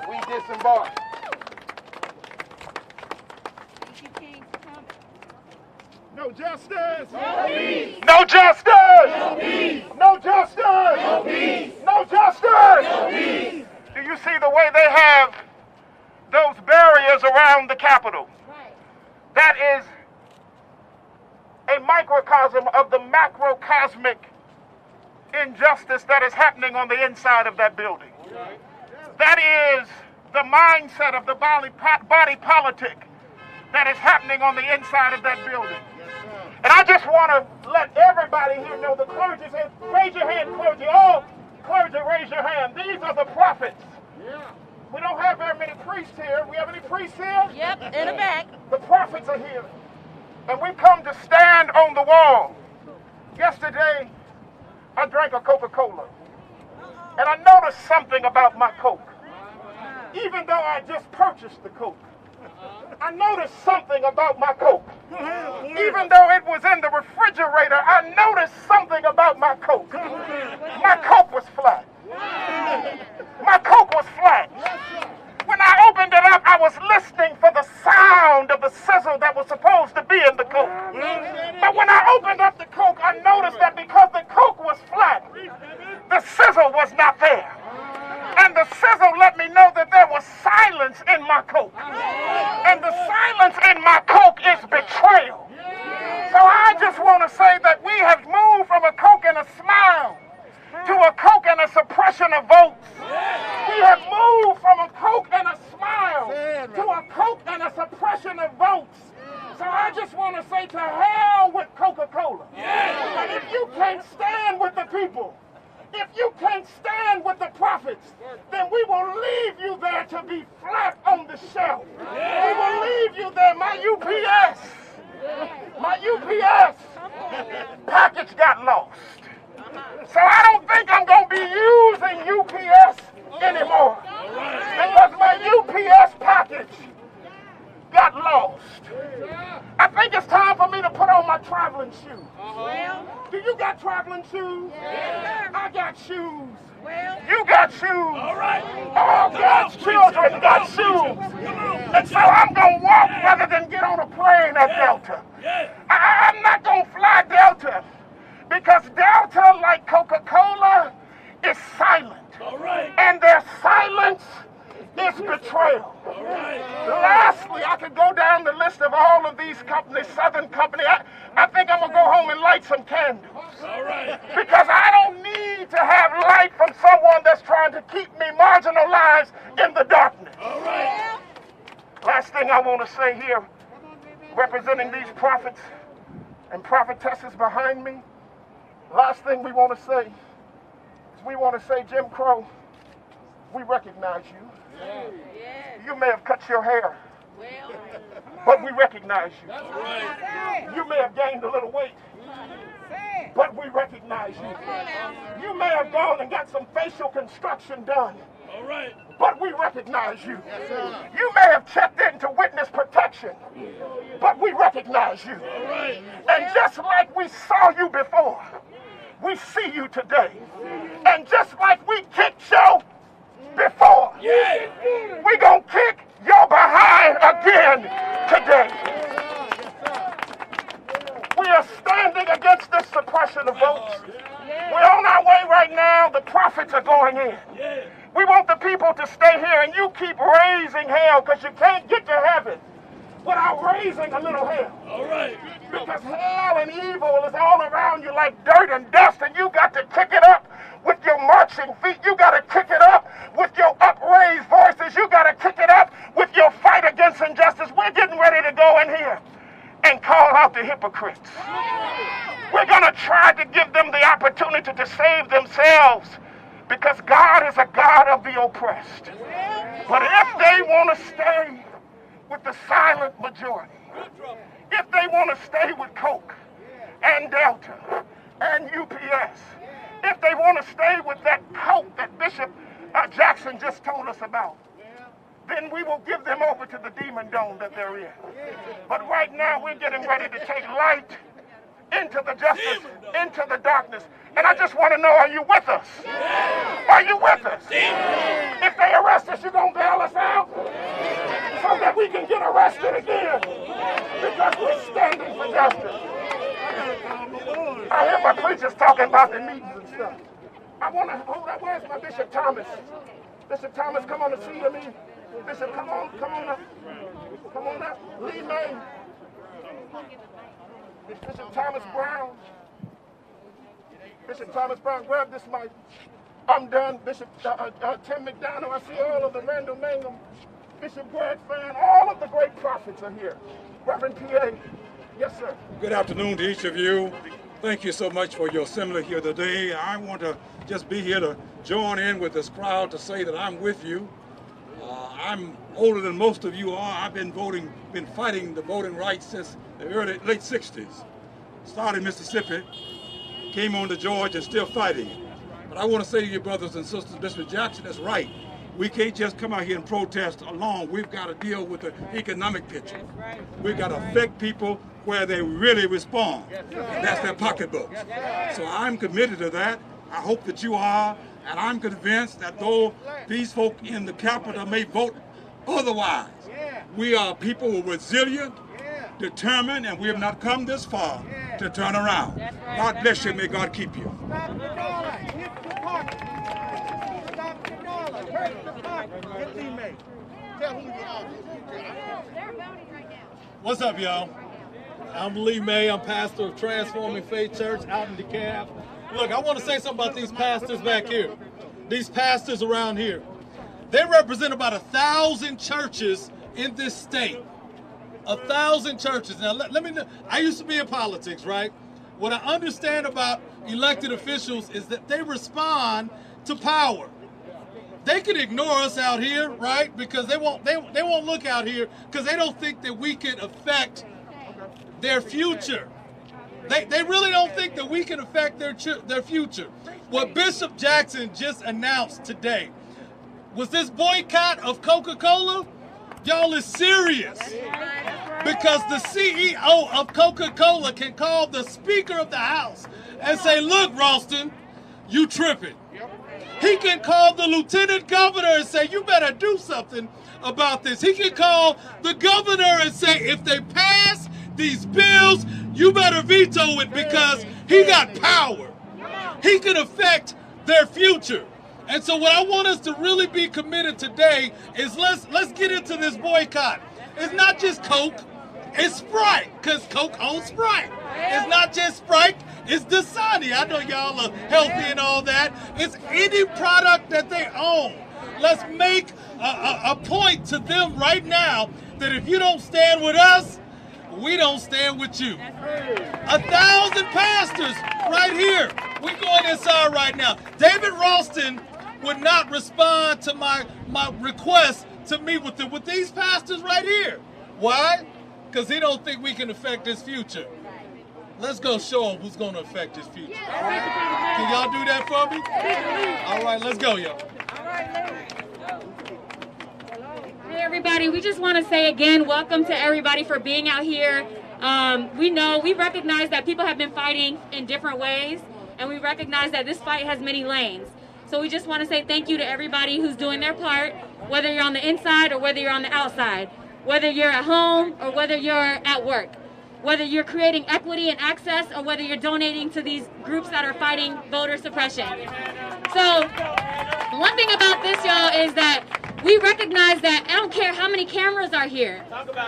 we disembark. No justice! No peace! No justice! No peace! No justice! No peace! No justice! No peace! Do you see the way they have those barriers around the Capitol? That is a microcosm of the macrocosmic injustice that is happening on the inside of that building. That is the mindset of the body politic that is happening on the inside of that building. And I just want to let everybody here know, the clergy, raise your hand, clergy. All clergy, raise your hand. These are the prophets. We don't have very many priests here. We have any priests here? Yep, in the back. The prophets are here. And we've come to stand on the wall. Yesterday, I drank a Coca-Cola. And I noticed something about my Coke. Even though I just purchased the Coke, I noticed something about my Coke. Even though it was in the refrigerator, I noticed something about my Coke. My Coke was flat. My Coke was flat. When I opened it up, I was listening for the sound of the sizzle that was supposed to be in the Coke. But when I opened up the Coke, I noticed that because the Coke was flat, the sizzle was not there. And the sizzle let me know that there was silence in my Coke. And the silence in my Coke is betrayal. So I just want to say that we have moved from a Coke and a smile to a Coke and a suppression of votes. We have moved from a Coke and a smile to a Coke and a suppression of votes. So I just want to say to hell with Coca-Cola. And if you can't stand with the people, if you can't stand with the prophets, then we will leave you there to be flat on the shelf. We will leave you there. My UPS package got lost. So I don't think I'm going to be using UPS anymore because my UPS package got lost. I think it's time for me to put on my traveling shoes. Do you got traveling shoes? I got shoes. shoes. You got shoes. All right. All God's children got shoes. And so I'm going to walk rather than get on a plane at Delta. I'm not going to fly Delta because Delta, like Coca-Cola, is silent. All right. And their silence is betrayal. All right. Lastly, I could go down the list of all of these companies, Southern Company. I think I'm going to go home and light some candles. All right. Because I don't need to have light from someone that's trying to keep me marginalized in the darkness. All right. Last thing I want to say here, representing these prophets and prophetesses behind me, last thing we want to say is we want to say, Jim Crow, we recognize you. You may have cut your hair, but we recognize you. You may have gained a little weight, but we recognize you. You may have gone and got some facial construction done, All right. but we recognize you. You may have checked into witness protection, but we recognize you. All right. And just like we saw you before, we see you today. And just like we kicked you before, we gonna kick your behind again today. We are standing against this suppression of votes. We're on our way right now. The prophets are going in. We want the people to stay here, and you keep raising hell because you can't get to heaven without raising a little hell. All right. Because hell and evil is all around you like dirt and dust, and you got to kick it up with your marching feet. You got to kick it up with your upraised voices. You got to kick it up with your fight against injustice. We're getting ready to go in here and call out the hypocrites. We're going to try to give them the opportunity to save themselves because God is a God of the oppressed. But if they want to stay with the silent majority, if they want to stay with Coke and Delta and UPS, if they want to stay with that cult that Bishop Jackson just told us about, then we will give them over to the demon dome that they're in. But right now, we're getting ready to take light into the justice, into the darkness. And I just want to know, are you with us? Are you with us? If they arrest us, you going to bail us out? So that we can get arrested again. Because we're standing for justice. I hear my preachers talking about the meetings and stuff. I want to, hold up, where's my Bishop Thomas? Bishop Thomas, come on and see to me. Bishop, come on up. Come on up. Lee May. Bishop Thomas Brown. Bishop Thomas Brown, grab this mic. I'm done. Bishop Tim McDonald, I see all of the Randall Mangum. Bishop Greg Fan, all of the great prophets are here. Reverend P.A. Yes, sir. Good afternoon to each of you. Thank you so much for your assembly here today. I want to just be here to join in with this crowd to say that I'm with you. I'm older than most of you are. I've been fighting the voting rights since the late 60s. Started in Mississippi, came on to Georgia and still fighting it. But I want to say to you brothers and sisters, Bishop Jackson is right. We can't just come out here and protest alone. We've got to deal with the economic picture. We've got to affect people where they really respond. That's their pocketbooks. So I'm committed to that. I hope that you are. And I'm convinced that though these folk in the Capitol may vote otherwise, we are people who are resilient, determined, and we have not come this far to turn around. God bless you. May God keep you. What's up, y'all? I'm Lee May. I'm pastor of Transforming Faith Church out in DeKalb. Look, I want to say something about these pastors back here. These pastors around here. They represent about 1,000 churches in this state. 1,000 churches. Now, let me know. I used to be in politics, right? What I understand about elected officials is that they respond to power. They can ignore us out here, right? Because they won't look out here because they don't think that we can affect their future. They really don't think that we can affect their future. What Bishop Jackson just announced today was this boycott of Coca-Cola. Y'all is serious. Because the CEO of Coca-Cola can call the Speaker of the House and say, look, Ralston, you tripping. He can call the lieutenant governor and say, you better do something about this. He can call the governor and say, if they pass these bills, you better veto it because he got power. He can affect their future. And so what I want us to really be committed today is let's get into this boycott. It's not just Coke, it's Sprite, because Coke owns Sprite. It's not just Sprite, it's Dasani. I know y'all are healthy and all that. It's any product that they own. Let's make a point to them right now that if you don't stand with us, we don't stand with you. 1,000 pastors right here. We're going inside right now. David Ralston would not respond to my request to meet with these pastors right here. Why? Because he don't think we can affect his future. Let's go show him who's going to affect his future. Can y'all do that for me? All right, let's go, y'all. Hey everybody, we just want to say again, welcome to everybody for being out here. We recognize that people have been fighting in different ways, and we recognize that this fight has many lanes. So we just want to say thank you to everybody who's doing their part, whether you're on the inside or whether you're on the outside, whether you're at home or whether you're at work, whether you're creating equity and access or whether you're donating to these groups that are fighting voter suppression. So one thing about this, y'all, is that we recognize that I don't care how many cameras are here.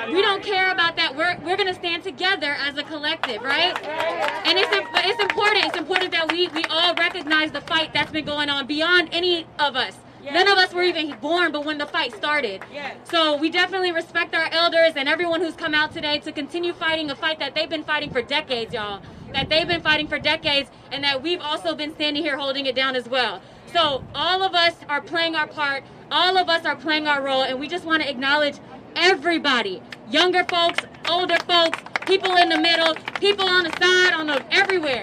We don't care about that. We're going to stand together as a collective, right? And it's important. It's important that we all recognize the fight that's been going on beyond any of us. None of us were even born, but when the fight started. So we definitely respect our elders and everyone who's come out today to continue fighting a fight that they've been fighting for decades, y'all. That they've been fighting for decades, and that we've also been standing here holding it down as well. So all of us are playing our part. All of us are playing our role, and we just want to acknowledge everybody. Younger folks, older folks, people in the middle, people on the side, everywhere.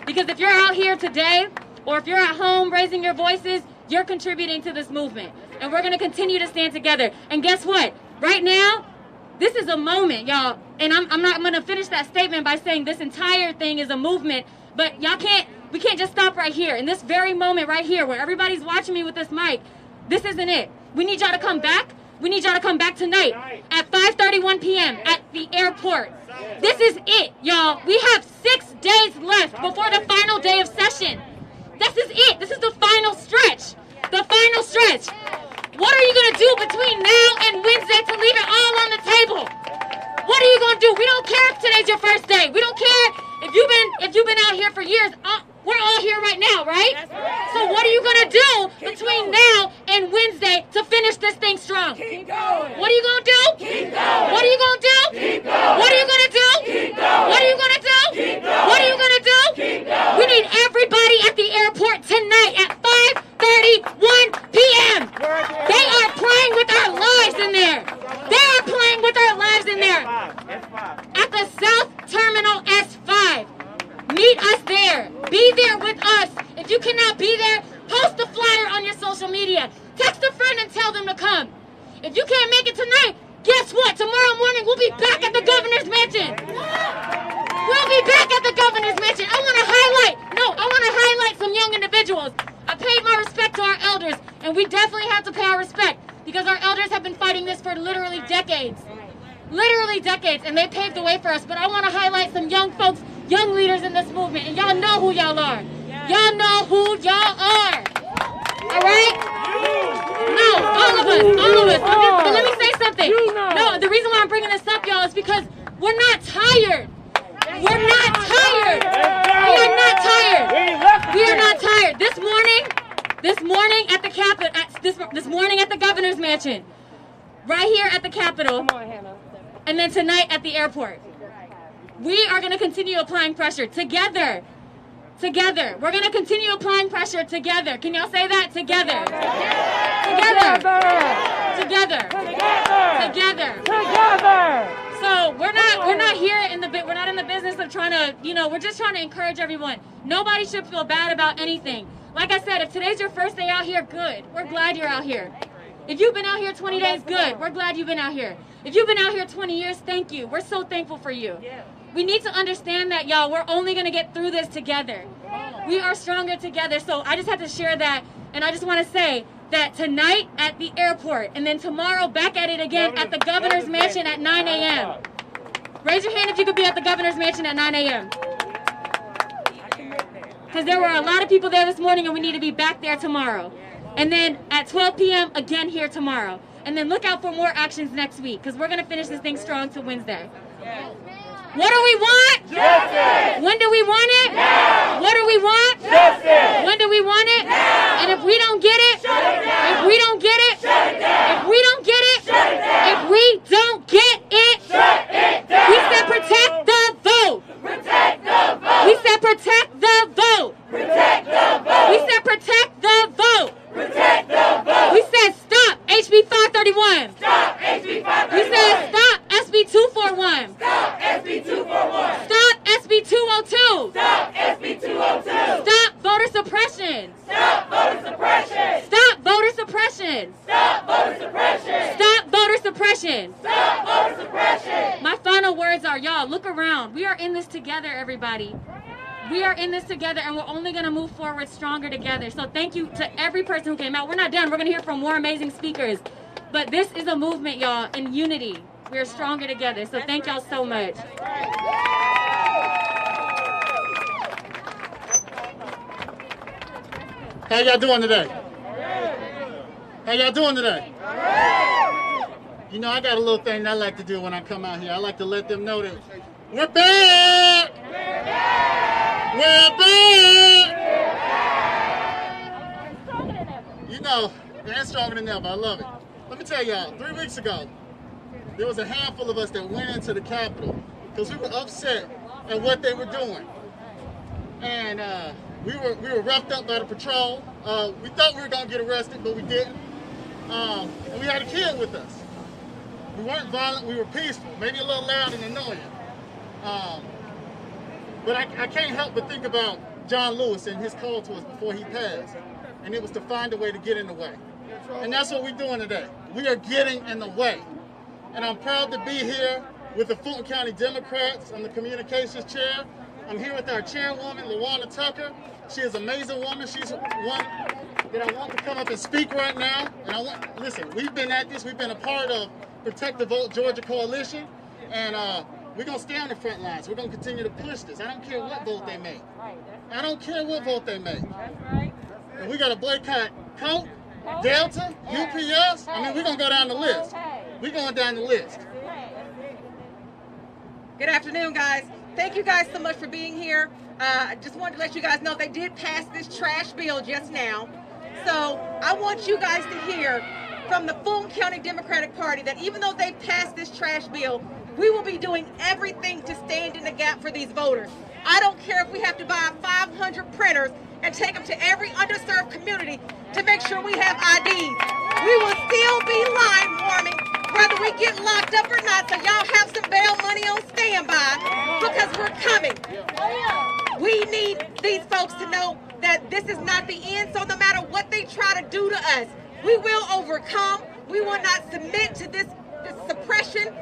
Because if you're out here today, or if you're at home raising your voices, you're contributing to this movement. And we're going to continue to stand together. And guess what? Right now, this is a moment, y'all. And I'm going to finish that statement by saying this entire thing is a movement. But we can't just stop right here. In this very moment right here, where everybody's watching me with this mic, this isn't it. We need y'all to come back. We need y'all to come back tonight at 5:31 p.m. at the airport. This is it, y'all. We have 6 days left before the final day of session. This is it. This is the final stretch. The final stretch. What are you going to do between now and Wednesday to leave it all on the table? What are you going to do? We don't care if today's your first day. We don't care if you've been out here for years. We're all here right now, right? So what are you going to do between now and Wednesday to finish this thing strong? Keep going. What are you going to do? Keep going. What are you going to do? Keep going. What are you going to do? Keep going. What are you going to do? Keep going. What are you going to do? Keep going. We need everybody at the airport tonight at 5:31 p.m. They are playing with our lives in there. They are playing with our lives in there. At the South Terminal S5. Meet us there. Be there with us. If you cannot be there, post a flyer on your social media. Text a friend and tell them to come. If you can't make it tonight, guess what? Tomorrow morning we'll be back at the governor's mansion. We'll be back at the governor's mansion. I want to highlight some young individuals. I paid my respect to our elders, and we definitely have to pay our respect because our elders have been fighting this for literally decades. And they paved the way for us. But I want to highlight some young folks, young leaders in this movement, and y'all know who y'all are. Y'all know who y'all are. All right? No, all of us. But let me say something. No, the reason why I'm bringing this up, y'all, is because we're not tired. We're not tired. We are not tired. We are not tired. This morning at the Capitol, this morning at the governor's mansion, right here at the Capitol, and then tonight at the airport. We are going to continue applying pressure together. Together. We're going to continue applying pressure together. Can y'all say that? Together. Together. So we're not here we're not in the business of trying to, we're just trying to encourage everyone. Nobody should feel bad about anything. Like I said, if today's your first day out here, good. We're glad you're out here. If you've been out here 20 days, good. We're glad you've been out here. If you've been out here 20 years, thank you. We're so thankful for you. We need to understand that, y'all, we're only going to get through this together. We are stronger together. So I just had to share that, and I just want to say that tonight at the airport, and then tomorrow back at it again at the Governor's Mansion at 9 a.m. Raise your hand if you could be at the Governor's Mansion at 9 a.m. Because there were a lot of people there this morning, and we need to be back there tomorrow. And then at 12 p.m. again here tomorrow. And then look out for more actions next week, because we're going to finish this thing strong to Wednesday. What do we want? Justice! When do we want it? Now! What do we want? Justice! When do we want it? Now! And if we don't get it, if we don't get it, if we don't get it, if we don't get it, we said protect the vote. Protect the vote! We said protect the vote. Protect the vote! We said protect the vote. Protect the vote! We said stop HB 531. Stop HB 531! We said stop SB 241. Stop SB 241! Stop SB 202. Stop SB 202! Stop voter suppression. Stop voter suppression! Stop voter suppression. Stop voter suppression! Stop voter suppression. Stop voter suppression! My final words are, y'all, look around. We are in this together, everybody. We are in this together, and we're only going to move forward stronger together. So thank you to every person who came out. We're not done. We're going to hear from more amazing speakers. But this is a movement, y'all, in unity. We are stronger together. So thank y'all so much. How y'all doing today? How y'all doing today? You know, I got a little thing I like to do when I come out here. I like to let them know that we're back! We're back! You know, they're stronger than ever. I love it. Let me tell y'all, 3 weeks ago, there was a handful of us that went into the Capitol because we were upset at what they were doing. And we were roughed up by the patrol. We thought we were going to get arrested, but we didn't. And we had a kid with us. We weren't violent, we were peaceful, maybe a little loud and annoying. But I can't help but think about John Lewis and his call to us before he passed. And it was to find a way to get in the way. And that's what we're doing today. We are getting in the way. And I'm proud to be here with the Fulton County Democrats. I'm the communications chair. I'm here with our chairwoman, LaWanda Tucker. She is an amazing woman. She's one that I want to come up and speak right now. And listen, we've been at this. We've been a part of Protect the Vote Georgia Coalition. And we're going to stay on the front lines. We're going to continue to push this. I don't care what vote they make. I don't care what vote they make. And we got to boycott Coke, Delta, UPS. I mean, we're going to go down the list. We're going down the list. Good afternoon, guys. Thank you guys so much for being here. I just wanted to let you guys know they did pass this trash bill just now. So I want you guys to hear from the Fulton County Democratic Party that even though they passed this trash bill, we will be doing everything to stand in the gap for these voters. I don't care if we have to buy 500 printers and take them to every underserved community to make sure we have IDs. We will still be line warming whether we get locked up or not, so y'all have some bail money on standby because we're coming. We need these folks to know that this is not the end, so no matter what they try to do to us, we will overcome. We will not submit to this suppression.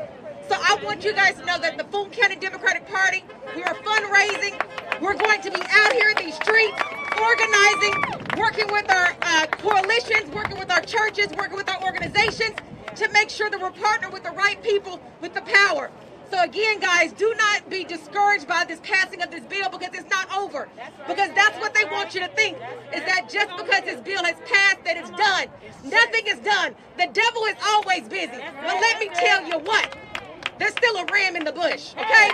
So I want you guys to know that the Fulton County Democratic Party, we are fundraising. We're going to be out here in these streets, organizing, working with our coalitions, working with our churches, working with our organizations to make sure that we're partnering with the right people with the power. So again, guys, do not be discouraged by this passing of this bill because it's not over. Because that's what they want you to think, is that just because this bill has passed that it's done. Nothing is done. The devil is always busy. But let me tell you what, there's still a ram in the bush, okay?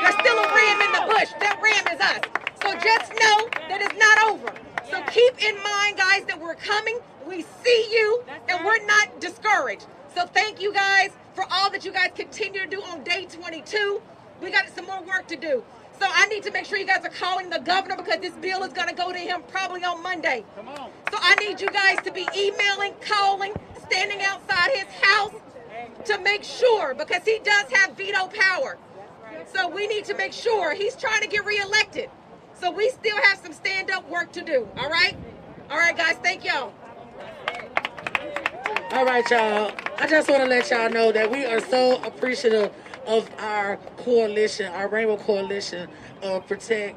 There's still a ram in the bush. That ram is us. So just know that it's not over. So keep in mind, guys, that we're coming. We see you, and we're not discouraged. So thank you guys for all that you guys continue to do on day 22. We got some more work to do. So I need to make sure you guys are calling the governor because this bill is going to go to him probably on Monday. Come on. So I need you guys to be emailing, calling, standing outside his house to make sure, because he does have veto power. So we need to make sure he's trying to get reelected. So we still have some stand-up work to do, all right? All right, guys, thank y'all. All right, y'all. I just want to let y'all know that we are so appreciative of our coalition, our Rainbow Coalition of Protect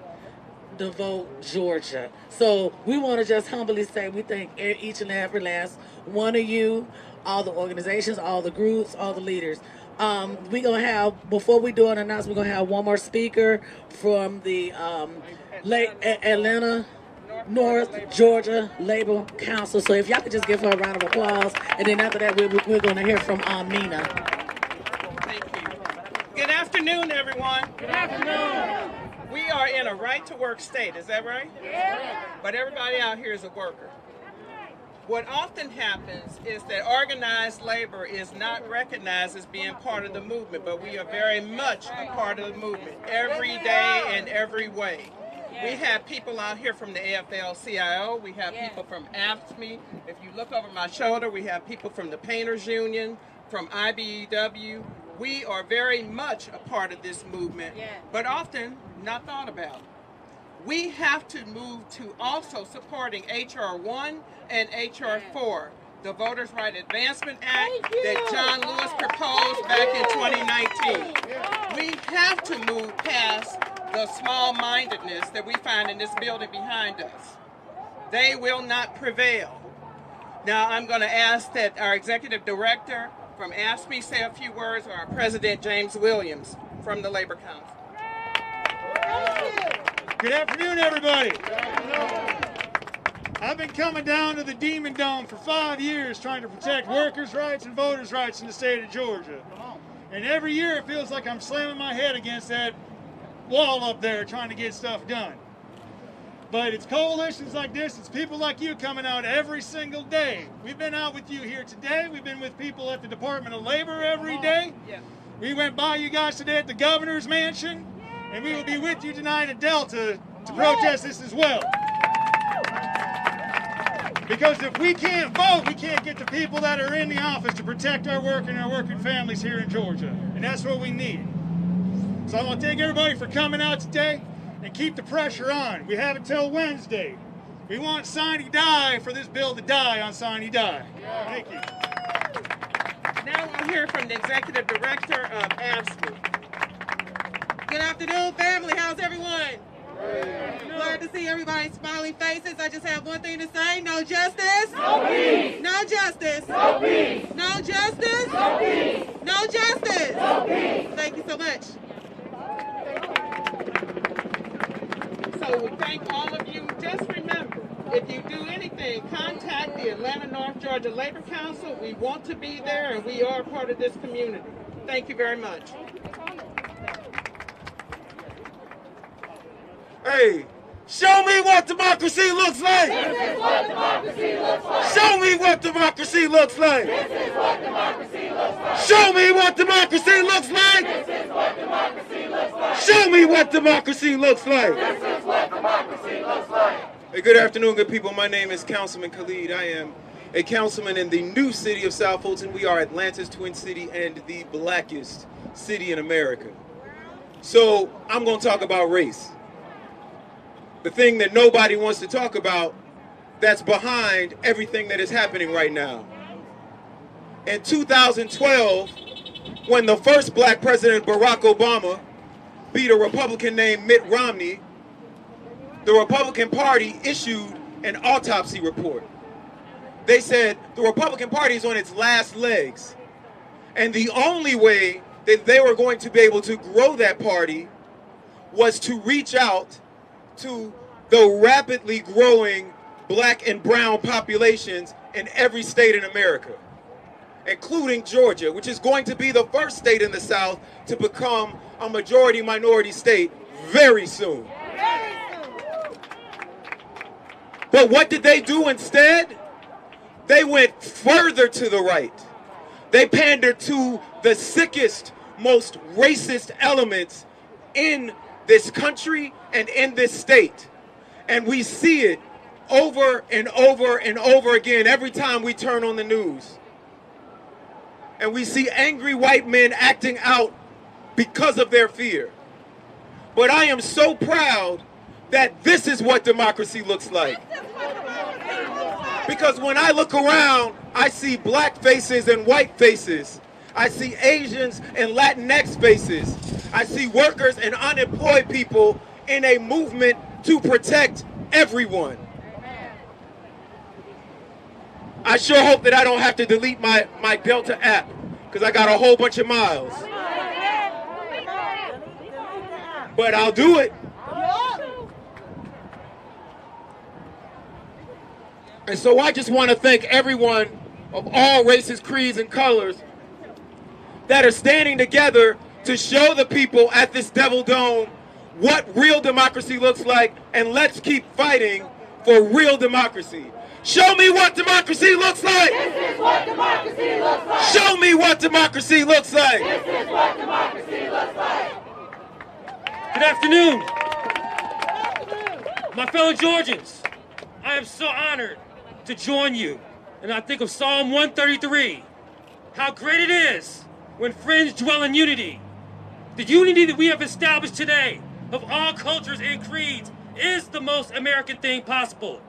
the vote Georgia. So we want to just humbly say we thank each and every last one of you, all the organizations, all the groups, all the leaders. We're going to have, before we do an announcement, we're going to have one more speaker from the Atlanta North Georgia Labor Council. So if y'all could just give her a round of applause. And then after that, we're going to hear from Nina. Thank you. Good afternoon, everyone. Good afternoon. We are in a right-to-work state, is that right? Yeah. But everybody out here is a worker. What often happens is that organized labor is not recognized as being part of the movement, but we are very much a part of the movement every day and every way. We have people out here from the AFL-CIO, we have people from AFSCME. If you look over my shoulder, we have people from the Painters Union, from IBEW. We are very much a part of this movement, but often not thought about. We have to move to also supporting H.R. 1 and H.R. 4, the Voters' Right Advancement Act that John Lewis proposed back in 2019. We have to move past the small-mindedness that we find in this building behind us. They will not prevail. Now I'm going to ask that our executive director from AFSCME say a few words, or our president, James Williams, from the Labor Council. Good afternoon, everybody. I've been coming down to the Demon Dome for 5 years trying to protect workers' rights and voters' rights in the state of Georgia. And every year it feels like I'm slamming my head against that wall up there trying to get stuff done. But it's coalitions like this, it's people like you coming out every single day. We've been out with you here today. We've been with people at the Department of Labor every day. We went by you guys today at the governor's mansion. And we will be with you tonight at Delta to protest this as well. Because if we can't vote, we can't get the people that are in the office to protect our work and our working families here in Georgia. And that's what we need. So I want to thank everybody for coming out today and keep the pressure on. We have until Wednesday. We want Sine Die for this bill to die on Sine Die. Thank you. Now we'll hear from the executive director of AFSCME. Good afternoon, family. How's everyone? Glad to see everybody's smiling faces. I just have one thing to say. No justice. No peace. No justice. No peace. No justice. No peace. No justice. No peace. Thank you so much. So we thank all of you. Just remember, if you do anything, contact the Atlanta North Georgia Labor Council. We want to be there, and we are part of this community. Thank you very much. Hey, show me what democracy looks like. This is what democracy looks like. Show me what democracy looks like. This is what democracy looks like. Show me what democracy looks like. This is what democracy looks like. Show me what democracy looks like. This is what democracy looks like. Hey, good afternoon, good people. My name is Councilman Khalid. I am a councilman in the new city of South Fulton. We are Atlanta's twin city and the blackest city in America. So I'm going to talk about race. The thing that nobody wants to talk about that's behind everything that is happening right now. In 2012, when the first black president, Barack Obama, beat a Republican named Mitt Romney, the Republican Party issued an autopsy report. They said the Republican Party is on its last legs. And the only way that they were going to be able to grow that party was to reach out to the rapidly growing black and brown populations in every state in America, including Georgia, which is going to be the first state in the South to become a majority minority state very soon. But what did they do instead? They went further to the right. They pandered to the sickest, most racist elements in this country and in this state. And we see it over and over and over again every time we turn on the news. And we see angry white men acting out because of their fear. But I am so proud that this is what democracy looks like. Because when I look around, I see black faces and white faces. I see Asians and Latinx faces. I see workers and unemployed people in a movement to protect everyone. I sure hope that I don't have to delete my Delta app because I got a whole bunch of miles. But I'll do it. And so I just want to thank everyone of all races, creeds, and colors that are standing together to show the people at this Devil Dome what real democracy looks like, and let's keep fighting for real democracy. Show me what democracy looks like. This is what democracy looks like. Show me what democracy looks like. This is what democracy looks like. Good afternoon. My fellow Georgians, I am so honored to join you. And I think of Psalm 133, how great it is when friends dwell in unity. The unity that we have established today of all cultures and creeds is the most American thing possible.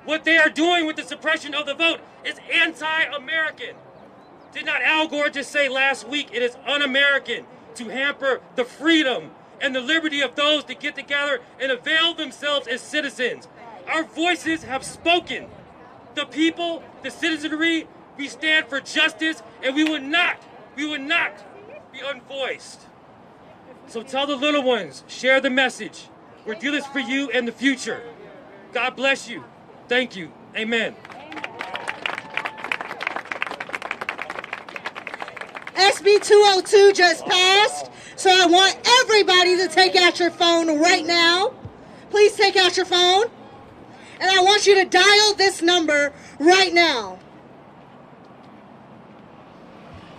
What they are doing with the suppression of the vote is anti-American. Did not Al Gore just say last week it is un-American to hamper the freedom and the liberty of those that get together and avail themselves as citizens? Our voices have spoken. The people, the citizenry, we stand for justice, and we will not be unvoiced. So tell the little ones, share the message. We're doing this for you and the future. God bless you. Thank you. Amen. SB 202 just passed, so I want everybody to take out your phone right now. Please take out your phone. And I want you to dial this number right now.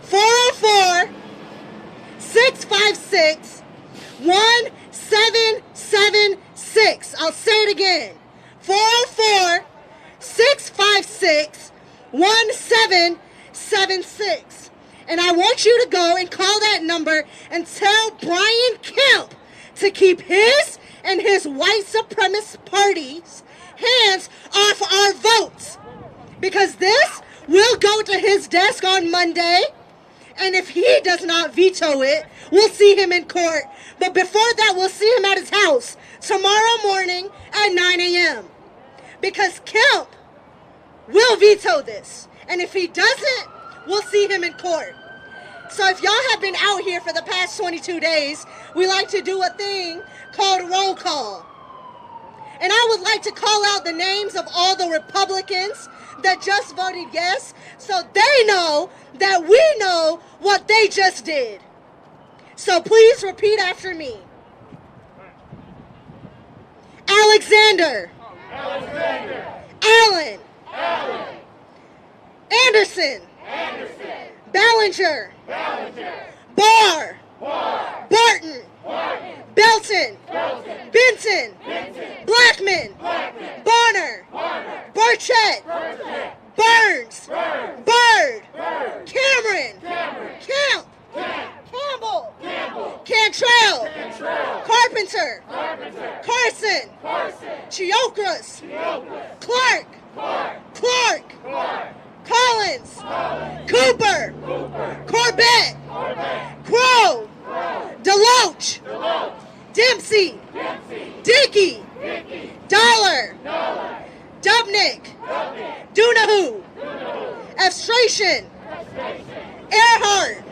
404-656-1776. I'll say it again. 404-656-1776. And I want you to go and call that number and tell Brian Kemp to keep his and his white supremacist party's hands off our votes. Because this will go to his desk on Monday. And if he does not veto it, we'll see him in court. But before that, we'll see him at his house tomorrow morning at 9 a.m. Because Kemp will veto this. And if he doesn't, we'll see him in court. So if y'all have been out here for the past 22 days, we like to do a thing called roll call. And I would like to call out the names of all the Republicans that just voted yes, so they know that we know what they just did. So please repeat after me. Alexander. Allen. Anderson. Ballinger. Barr. Barton. Belton. Benton. Blackman. Bonner. Burchett. Burns. Bird. Cameron. Kemp. Campbell. Cantrell. Carpenter. Carson. Chiokras. Clark. Collins. Cooper. Corbett. Crow. Deloach. Dempsey. Dickey. Dollar. Dubnik. Dunahu. Efstration. Earhart.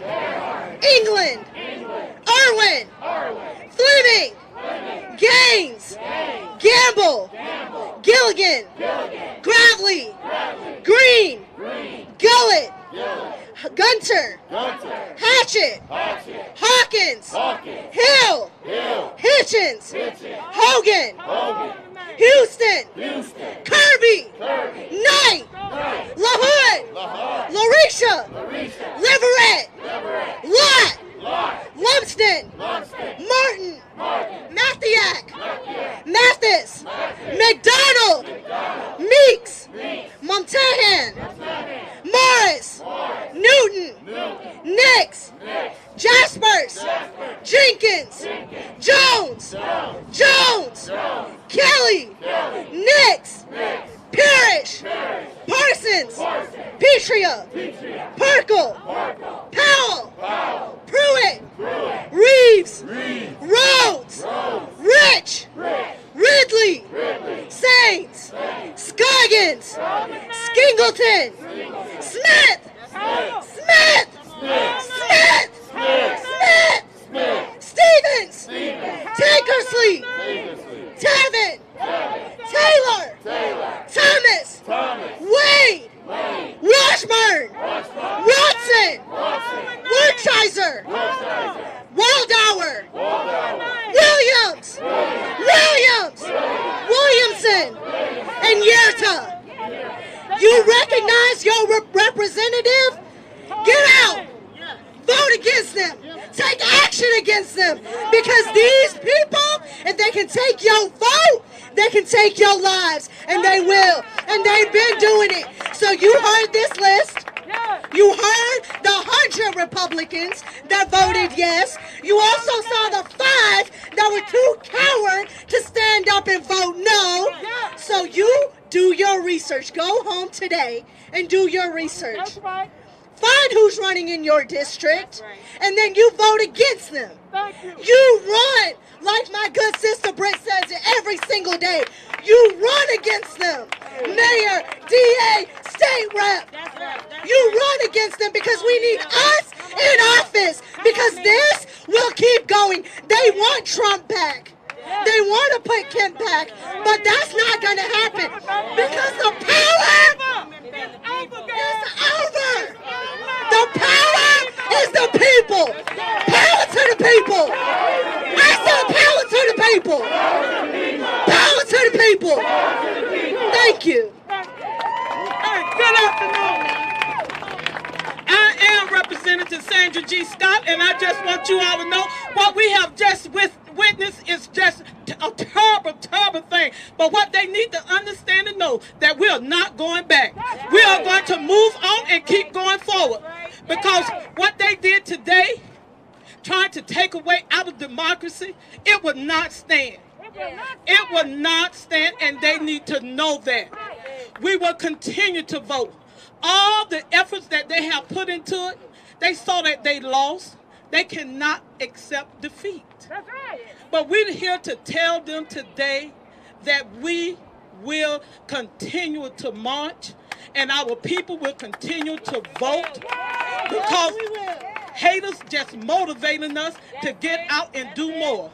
England. Irwin. Fleming. Gaines. Gamble. Gilligan. Gravely. Green. Gullett. Gunter. Hatchett. Hawkins. Hill. Hitchens. Hogan. Houston. Kirby. Knight. LaHood. LaRisha. Leverett. Lott. Lumsden. Martin. Mathiak. Mathis. McDonald. Meeks. Mumtahan. Morris. Newton. Nix. Jaspers. Jenkins. Jones. Kelly. Nix. Parrish. Parsons. Petria. Parkle. Powell. Pruitt. Reeves. Rhodes. Rich. Ridley. Singleton. Smith. Smith. Smith. Smith. Stevens. Tankersley. Tevin. Taylor. Thomas. Wade. Washburn. Watson. Wertheiser. Waldauer. Williams. Williamson. And Yerta. You recognize your representative? Get out. Vote against them. Take action against them. Because these people, if they can take your vote, they can take your lives. And they will. And they've been doing it. So you heard this list. You heard the 100 Republicans that voted yes. You also saw the 5 that were too coward to stand up and vote no. So you do your research. Go home today and do your research. That's right. Find who's running in your district, and then you vote against them. Thank you. You run, like my good sister Britt says it every single day. You run against them. Mayor, DA, state rep. You run against them because we need us in office, because this will keep going. They want Trump back. They want to put Kemp back, but that's not going to happen because the power is over. The power is the people. Power to the people. I said power to the people. Power to the people. Thank you. Hey, good afternoon. I am Representative Sandra G. Scott, and I just want you all to know what we have just witnessed is just a terrible, terrible thing. But what they need to understand and know that we are not going back. We are going to move on and keep going forward. Because what they did today, trying to take away our democracy, it would not stand. It will not stand, and they need to know that. We will continue to vote. All the efforts that they have put into it, they saw that they lost. They cannot accept defeat. That's right. But we're here to tell them today that we will continue to march, and our people will continue to vote, because haters just motivating us to get out and do more.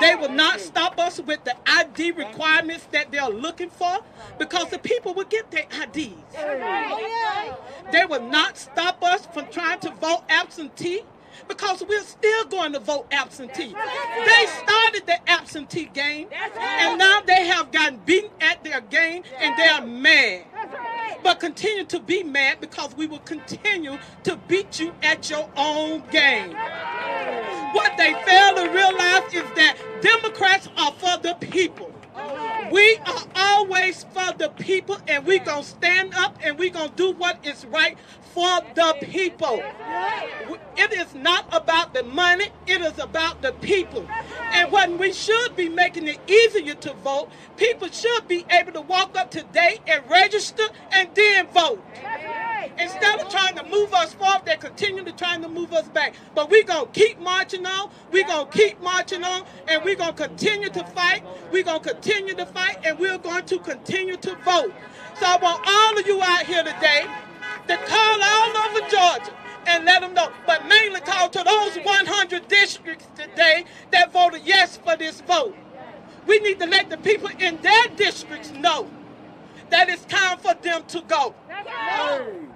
They will not stop us with the ID requirements that they're looking for, because the people will get their IDs. They will not stop us from trying to vote absentee, because we're still going to vote absentee. They started the absentee game, and now they have gotten beaten at their game, and they are mad. But continue to be mad, because we will continue to beat you at your own game. What they fail to realize is that Democrats are for the people. We are always for the people, and we're going to stand up and we're going to do what is right for the people. It is not about the money, it is about the people. And when we should be making it easier to vote, people should be able to walk up today and register and then vote. Instead of trying to move us forward, they're continually trying to move us back. But we're going to keep marching on, we're going to keep marching on, and we're going to continue to fight, we're going to continue to fight, and we're going to continue to vote. So I want all of you out here today to call all over Georgia and let them know, but mainly call to those 100 districts today that voted yes for this vote. We need to let the people in their districts know that it's time for them to go.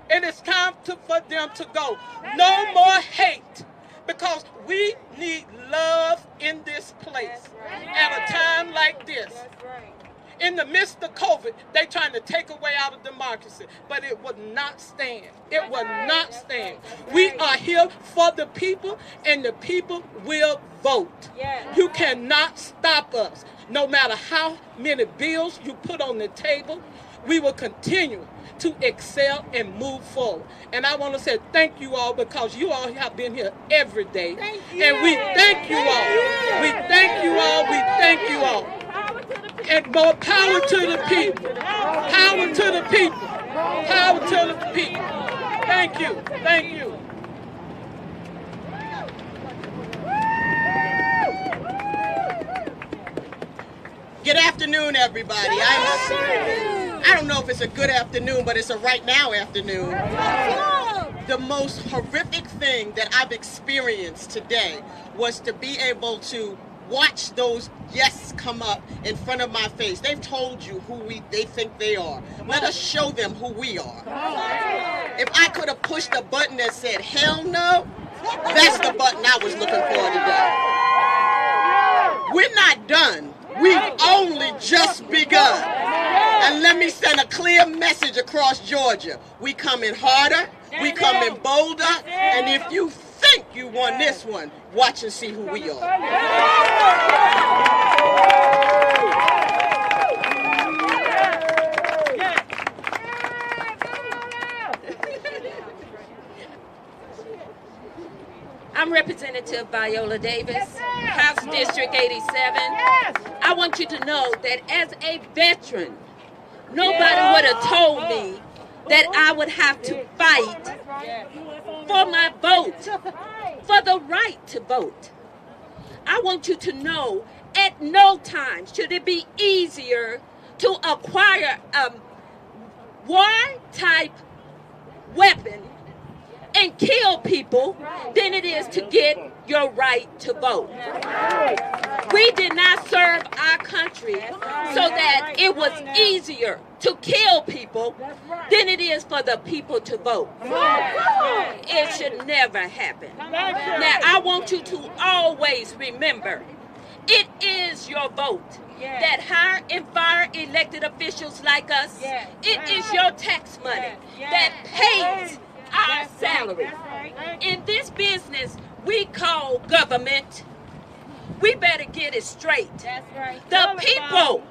It is time for them to go. No more hate, because we need love in this place at a time like this. In the midst of COVID, they trying to take away our democracy, but it would not stand. It would not stand. We are here for the people, and the people will vote. You cannot stop us. No matter how many bills you put on the table, we will continue to excel and move forward. And I want to say thank you all, because you all have been here every day. And we thank you all. We thank you all. We thank you all. And more power to the people. Power to the people. Power to the people. Thank you. Thank you. Good afternoon, everybody. I don't know if it's a good afternoon, but it's a right now afternoon. The most horrific thing that I've experienced today was to be able to watch those yes come up in front of my face. They've told you who they think they are. Let us show them who we are. If I could have pushed a button that said hell no, that's the button I was looking for today. We're not done. We've only just begun. And let me send a clear message across Georgia. We coming harder, we coming bolder, and if you think you won this one, watch and see who we are. I'm Representative Viola Davis, House District 87. I want you to know that as a veteran, nobody would have told me that I would have to fight for my vote, for the right to vote. I want you to know at no time should it be easier to acquire a war-type weapon and kill people than it is to get your right to vote. We did not serve our country so that it was easier to kill people than it is for the people to vote. It should never happen. Now, I want you to always remember, it is your vote that hire and fire elected officials like us. It is your tax money that pays our salary. In this business we call government, we better get it straight. The people,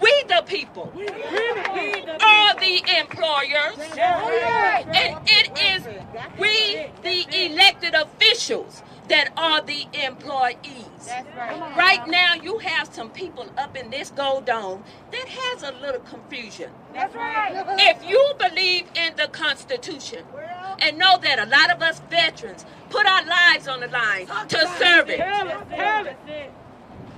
we the people, are the employers, and it is we, the elected officials, that are the employees. Right now, you have some people up in this gold dome that has a little confusion. If you believe in the Constitution and know that a lot of us veterans put our lives on the line to serve it,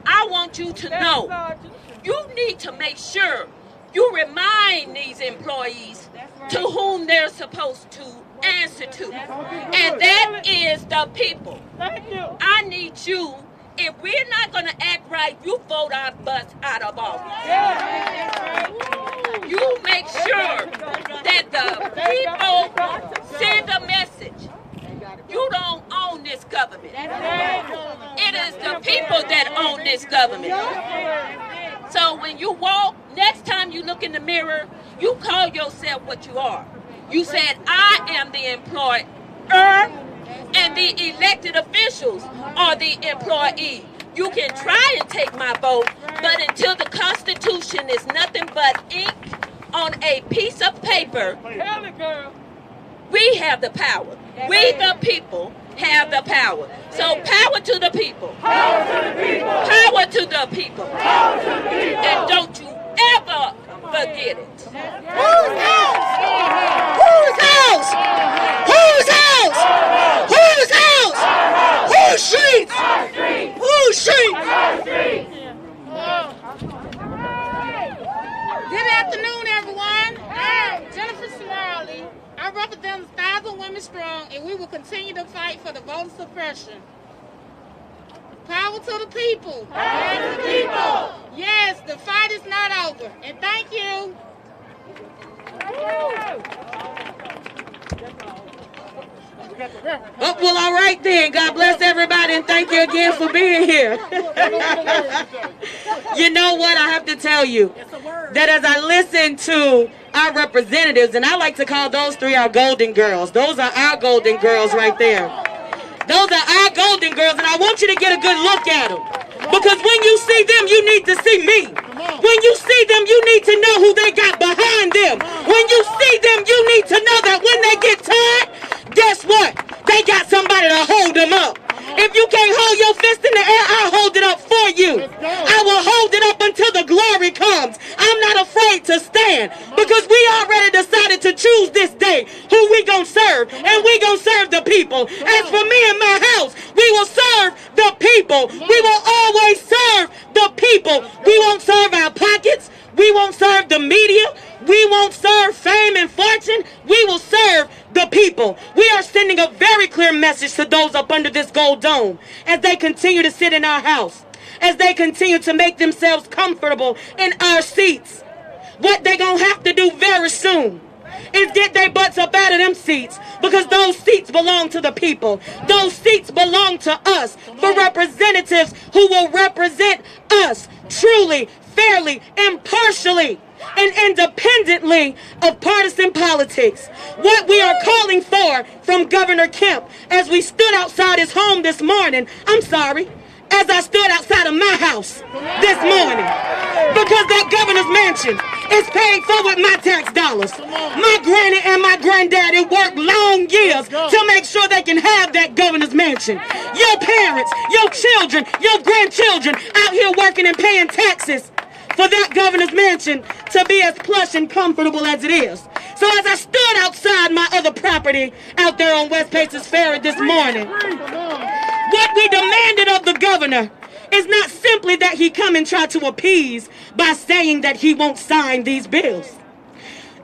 I want you to know you need to make sure you remind these employees to whom they're supposed to answer to, and that is the people. I need you, if we're not going to act right, you vote our butts out of office. You make sure that the people send a message. You don't own this government. It is the people that own this government. So when you walk, next time you look in the mirror, you call yourself what you are. You said, I am the employer, and the elected officials are the employee. You can try and take my vote, but until the Constitution is nothing but ink on a piece of paper, we have the power. We the people have the power. So power to the people. Power to the people. Power to the people. Power to the people. And don't you ever forget it. Whose house? Whose house? Whose house? Whose house? Whose streets? Whose streets? Good afternoon, everyone. I'm Jennifer Smiley. I represent 1,000 Women Strong, and we will continue to fight for the voter suppression. Power to the people. Power to the people. Yes, the fight is not over. And thank you. Oh, well, all right then. God bless everybody, and thank you again for being here. You know what? I have to tell you that as I listen to our representatives, and I like to call those three our golden girls. Those are our golden girls right there. Those are our golden girls, and I want you to get a good look at them. Because when you see them, you need to see me. When you see them, you need to know who they got behind them. When you see them, you need to know that when they get tired, guess what? They got somebody to hold them up. If you can't hold your fist in the air, I'll hold it up for you. I will hold it up until the glory comes. I'm not afraid to stand because we already decided to choose this day who we gonna serve, and we gonna serve the people. As for me and my house, we will serve the people. We will always serve the people. We won't serve our pockets. We We won't serve the media. We won't serve fame and fortune. We will serve the people. We are sending a very clear message to those up under this gold dome as they continue to sit in our house, as they continue to make themselves comfortable in our seats. What they gonna have to do very soon is get their butts up out of them seats, because those seats belong to the people. Those seats belong to us, for representatives who will represent us truly, fairly, impartially, and independently of partisan politics. What we are calling for from Governor Kemp as we stood outside his home this morning, as I stood outside of my house this morning, because that governor's mansion is paid for with my tax dollars. My granny and my granddaddy worked long years to make sure they can have that governor's mansion. Your parents, your children, your grandchildren out here working and paying taxes for that governor's mansion to be as plush and comfortable as it is. So as I stood outside my other property out there on West Paces Ferry this morning, what we demanded of the governor is not simply that he come and try to appease by saying that he won't sign these bills.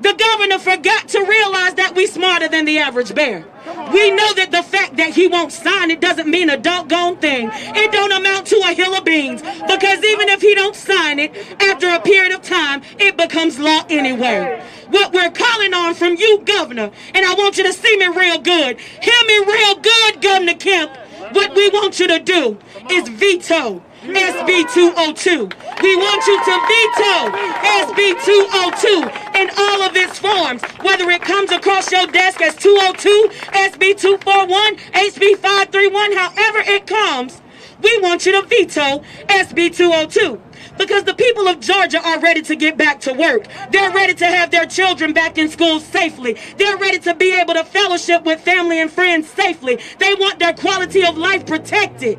The governor forgot to realize that we smarter than the average bear. We know that the fact that he won't sign it doesn't mean a doggone thing. It don't amount to a hill of beans, because even if he don't sign it, after a period of time, it becomes law anyway. What we're calling on from you, governor, and I want you to see me real good, hear me real good, Governor Kemp, what we want you to do is veto SB 202. We want you to veto SB 202 in all of its forms, whether it comes across your desk as 202, SB 241, HB 531, however it comes. We want you to veto SB 202. Because the people of Georgia are ready to get back to work. They're ready to have their children back in school safely. They're ready to be able to fellowship with family and friends safely. They want their quality of life protected.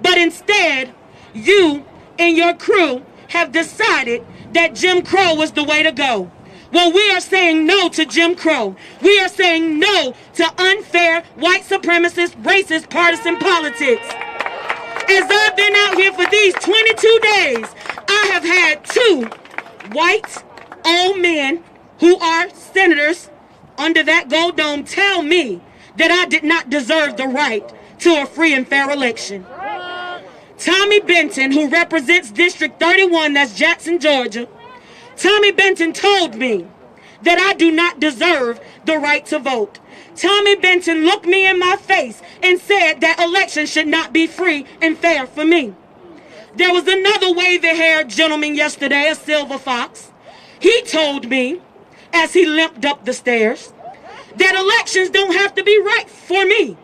But instead, you and your crew have decided that Jim Crow was the way to go. Well, we are saying no to Jim Crow. We are saying no to unfair, white supremacist, racist, partisan politics. As I've been out here for these 22 days, I have had 2 white old men who are senators under that gold dome tell me that I did not deserve the right to a free and fair election. Tommy Benton, who represents District 31, that's Jackson, Georgia, Tommy Benton told me that I do not deserve the right to vote. Tommy Benton looked me in my face and said that elections should not be free and fair for me. There was another wavy-haired gentleman yesterday, a silver fox. He told me, as he limped up the stairs, that elections don't have to be right for me.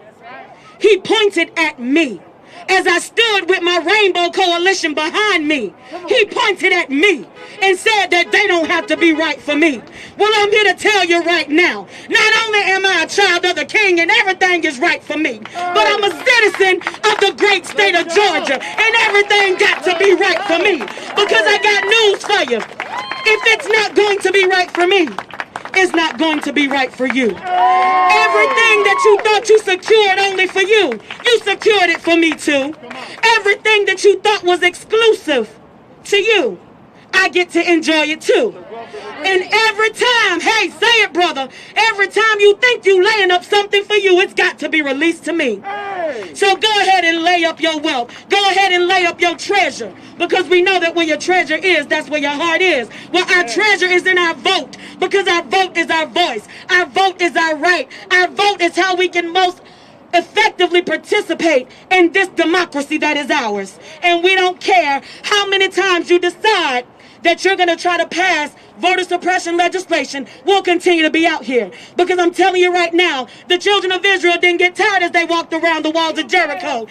He pointed at me. As I stood with my Rainbow Coalition behind me, he pointed at me and said that they don't have to be right for me. Well, I'm here to tell you right now, not only am I a child of the King and everything is right for me, but I'm a citizen of the great state of Georgia, and everything got to be right for me. Because I got news for you. If it's not going to be right for me, it's not going to be right for you. Everything that you thought you secured only for you, you secured it for me too. Everything that you thought was exclusive to you, I get to enjoy it too. And every time, hey, say it, brother, every time you think you laying up something for you, it's got to be released to me. So go ahead and lay up your wealth. Go ahead and lay up your treasure. Because we know that where your treasure is, that's where your heart is. Well, our treasure is in our vote. Because our vote is our voice. Our vote is our right. Our vote is how we can most effectively participate in this democracy that is ours. And we don't care how many times you decide that you're going to try to pass voter suppression legislation, we'll continue to be out here. Because I'm telling you right now, the children of Israel didn't get tired as they walked around the walls of Jericho.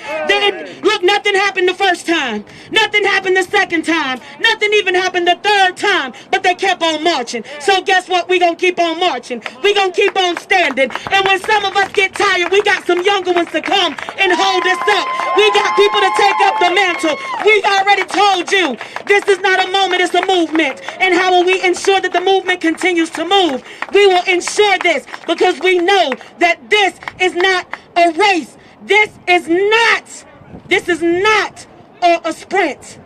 Look, nothing happened the first time. Nothing happened the second time. Nothing even happened the third time. But they kept on marching. So guess what? We're going to keep on marching. We're going to keep on standing. And when some of us get tired, we got some younger ones to come and hold us up. We got people to take up the mantle. We already told you, this is not a moment, it's a movement. And how will we ensure that the movement continues to move? We will ensure this because we know that this is not a race. This is not a sprint.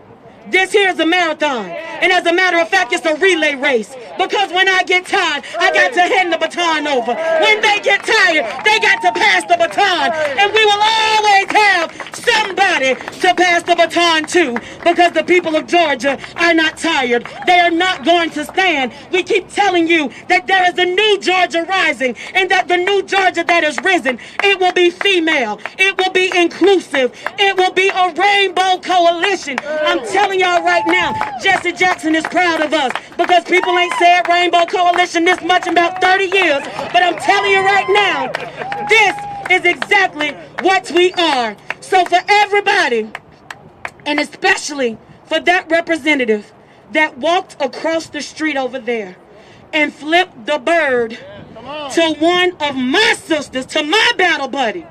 This here is a marathon. And as a matter of fact, it's a relay race. Because when I get tired, I got to hand the baton over. When they get tired, they got to pass the baton. And we will always have somebody to pass the baton to. Because the people of Georgia are not tired. They are not going to stand. We keep telling you that there is a new Georgia rising. And that the new Georgia that is risen, it will be female. It will be inclusive. It will be a rainbow coalition. I'm telling y'all right now, Jesse Jackson is proud of us because people ain't said rainbow coalition this much in about 30 years. But I'm telling you right now, this is exactly what we are. So for everybody, and especially for that representative that walked across the street over there and flipped the bird to one of my sisters, to my battle buddy,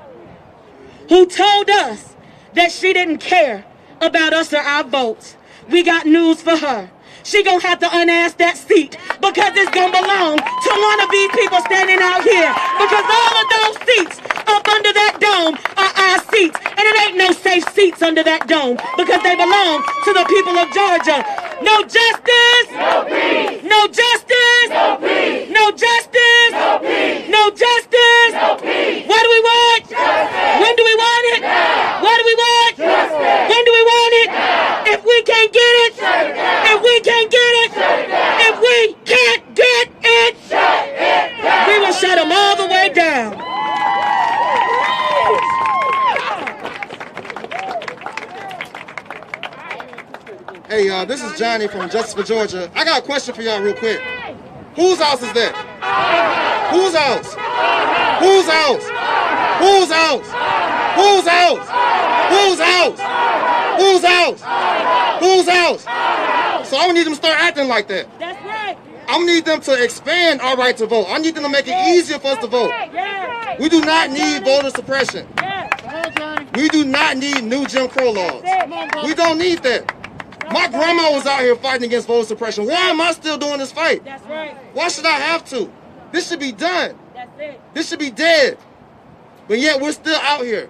who told us that she didn't care about us or our votes. We got news for her. She gonna have to unask that seat because it's gonna belong to one of these people standing out here. Because all of those seats up under that dome are our seats. And it ain't no safe seats under that dome because they belong to the people of Georgia. No justice! No peace! No justice! No peace! No justice! No peace! No justice! No peace! What do we want? Justice! When do we want it? Now! What do we want? Justice! When do we want it? Now! If we can't get it, shut it down! If we can't get it, shut it down! If we can't get it, shut it down! We will shut them all the way down. Hey, y'all, this is Johnny from Justice for Georgia. I got a question for y'all real quick. Whose house is that? Whose house? Whose house? Whose house? Whose house? Whose house? Whose house? Whose house? So I need them to start acting like that. That's right. I need them to expand our right to vote. I need them to make it easier for us to vote. We do not need voter suppression. We do not need new Jim Crow laws. We don't need that. My grandma was out here fighting against voter suppression. Why am I still doing this fight? That's right. Why should I have to? This should be done. That's it. This should be dead. But yet we're still out here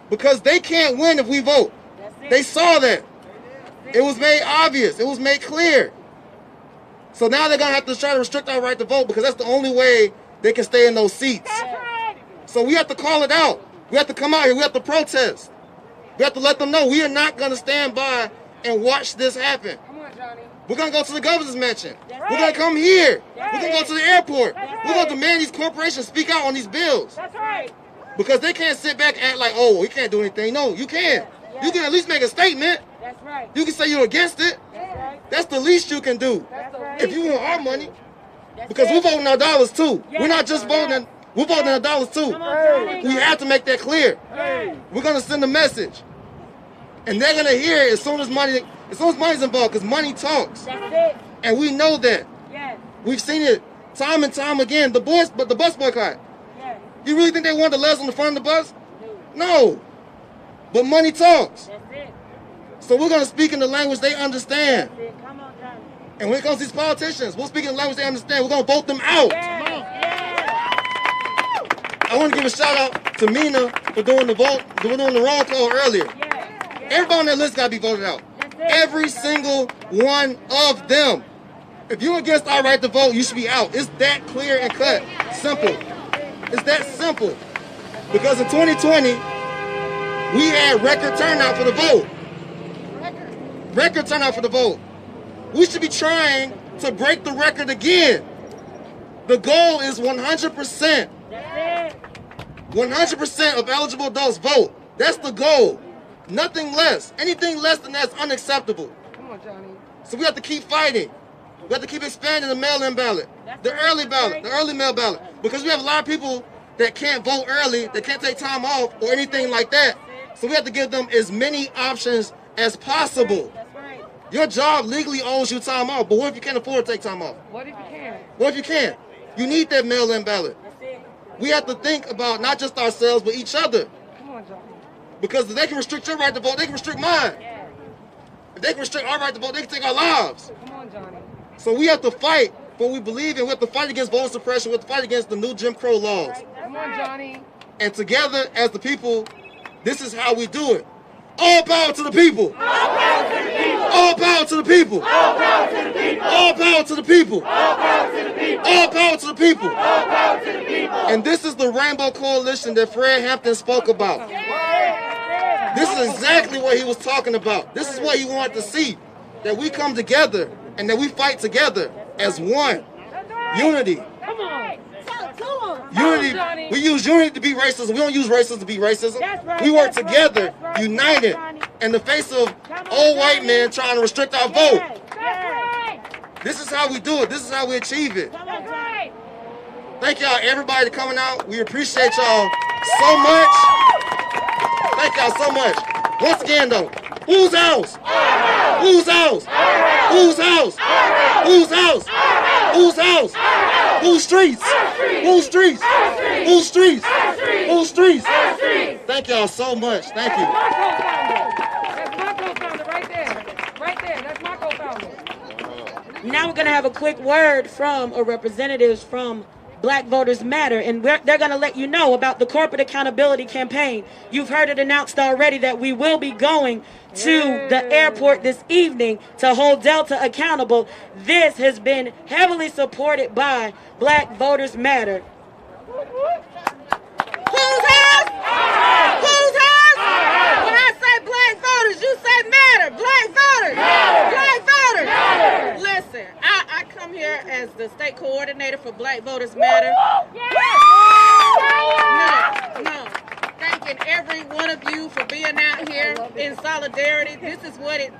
because they can't win if we vote. They saw that. It was made obvious. It was made clear. So now they're going to have to try to restrict our right to vote because that's the only way they can stay in those seats. So we have to call it out. We have to come out here. We have to protest. We have to let them know we are not going to stand by and watch this happen. Come on, Johnny. We're going to go to the governor's mansion. We're going to come here. We're going to go to the airport. We're going to demand these corporations speak out on these bills. That's right. Because they can't sit back and act like, oh, we can't do anything. No, you can. You can at least make a statement. That's right. You can say you're against it. That's right. That's the least you can do. That's right. If you want our money. Because we're voting our dollars too. We're not just voting, we're voting our dollars too. We have to make that clear. We're going to send a message. And they're going to hear it as soon as money's involved, because money talks. That's it. And we know that. Yes. We've seen it time and time again. The bus boycott. Yes. You really think they wanted the letters on the front of the bus? No. But money talks. That's it. So we're going to speak in the language they understand. That's it. Come on, Johnny. And when it comes to these politicians, we'll speak in the language they understand. We're going to vote them out. I want to give a shout out to Mina for doing the roll call earlier. Everybody on that list got to be voted out. Every single one of them. If you're against our right to vote, you should be out. It's that clear and cut. Simple. It's that simple. Because in 2020, we had record turnout for the vote. Record turnout for the vote. We should be trying to break the record again. The goal is 100%. 100% of eligible adults vote. That's the goal. Nothing less. Anything less than that is unacceptable. Come on, Johnny. So we have to keep fighting. We have to keep expanding the mail-in ballot, the early ballot, the early mail ballot. Because we have a lot of people that can't vote early, that can't take time off or anything like that. So we have to give them as many options as possible. Your job legally owes you time off, but what if you can't afford to take time off? What if you can? What if you can't? You need that mail-in ballot. We have to think about not just ourselves, but each other. Come on, Johnny. Because if they can restrict your right to vote, they can restrict mine. If they can restrict our right to vote, they can take our lives. Come on, Johnny. So we have to fight for what we believe in. We have to fight against voter suppression. We have to fight against the new Jim Crow laws. Come on, Johnny. And together, as the people, this is how we do it. All power to the people. All power to the people. All power to the people. All power to the people. All power to the people. All power to the people. All power to the people. All power to the people. And this is the Rainbow Coalition that Fred Hampton spoke about. This is exactly what he was talking about. This is what he wanted to see. That we come together and that we fight together as one. Unity. Unity. We use unity to beat racism. We don't use racism to beat racism. We work together, united, in the face of old white men trying to restrict our vote. This is how we do it. This is how we achieve it. Thank y'all, everybody, for coming out. We appreciate y'all so much. Thank y'all so much. Once again, though, whose house? Whose house? Whose house? Whose house? Whose house? Whose streets? Whose streets? Whose streets? Whose streets? Thank y'all so much. Thank you. That's my co-founder right there. Right there. That's my co-founder. Now we're going to have a quick word from representatives from Black Voters Matter, and they're going to let you know about the Corporate Accountability Campaign. You've heard it announced already that we will be going to the airport this evening to hold Delta accountable. This has been heavily supported by Black Voters Matter. Whose house? Whose house? When I say Black voters, you say matter. Black voters. Black voters. Listen, I come here as the state coordinator for Black Voters Matter. No. Thanking every one of you for being out here in solidarity. This is what it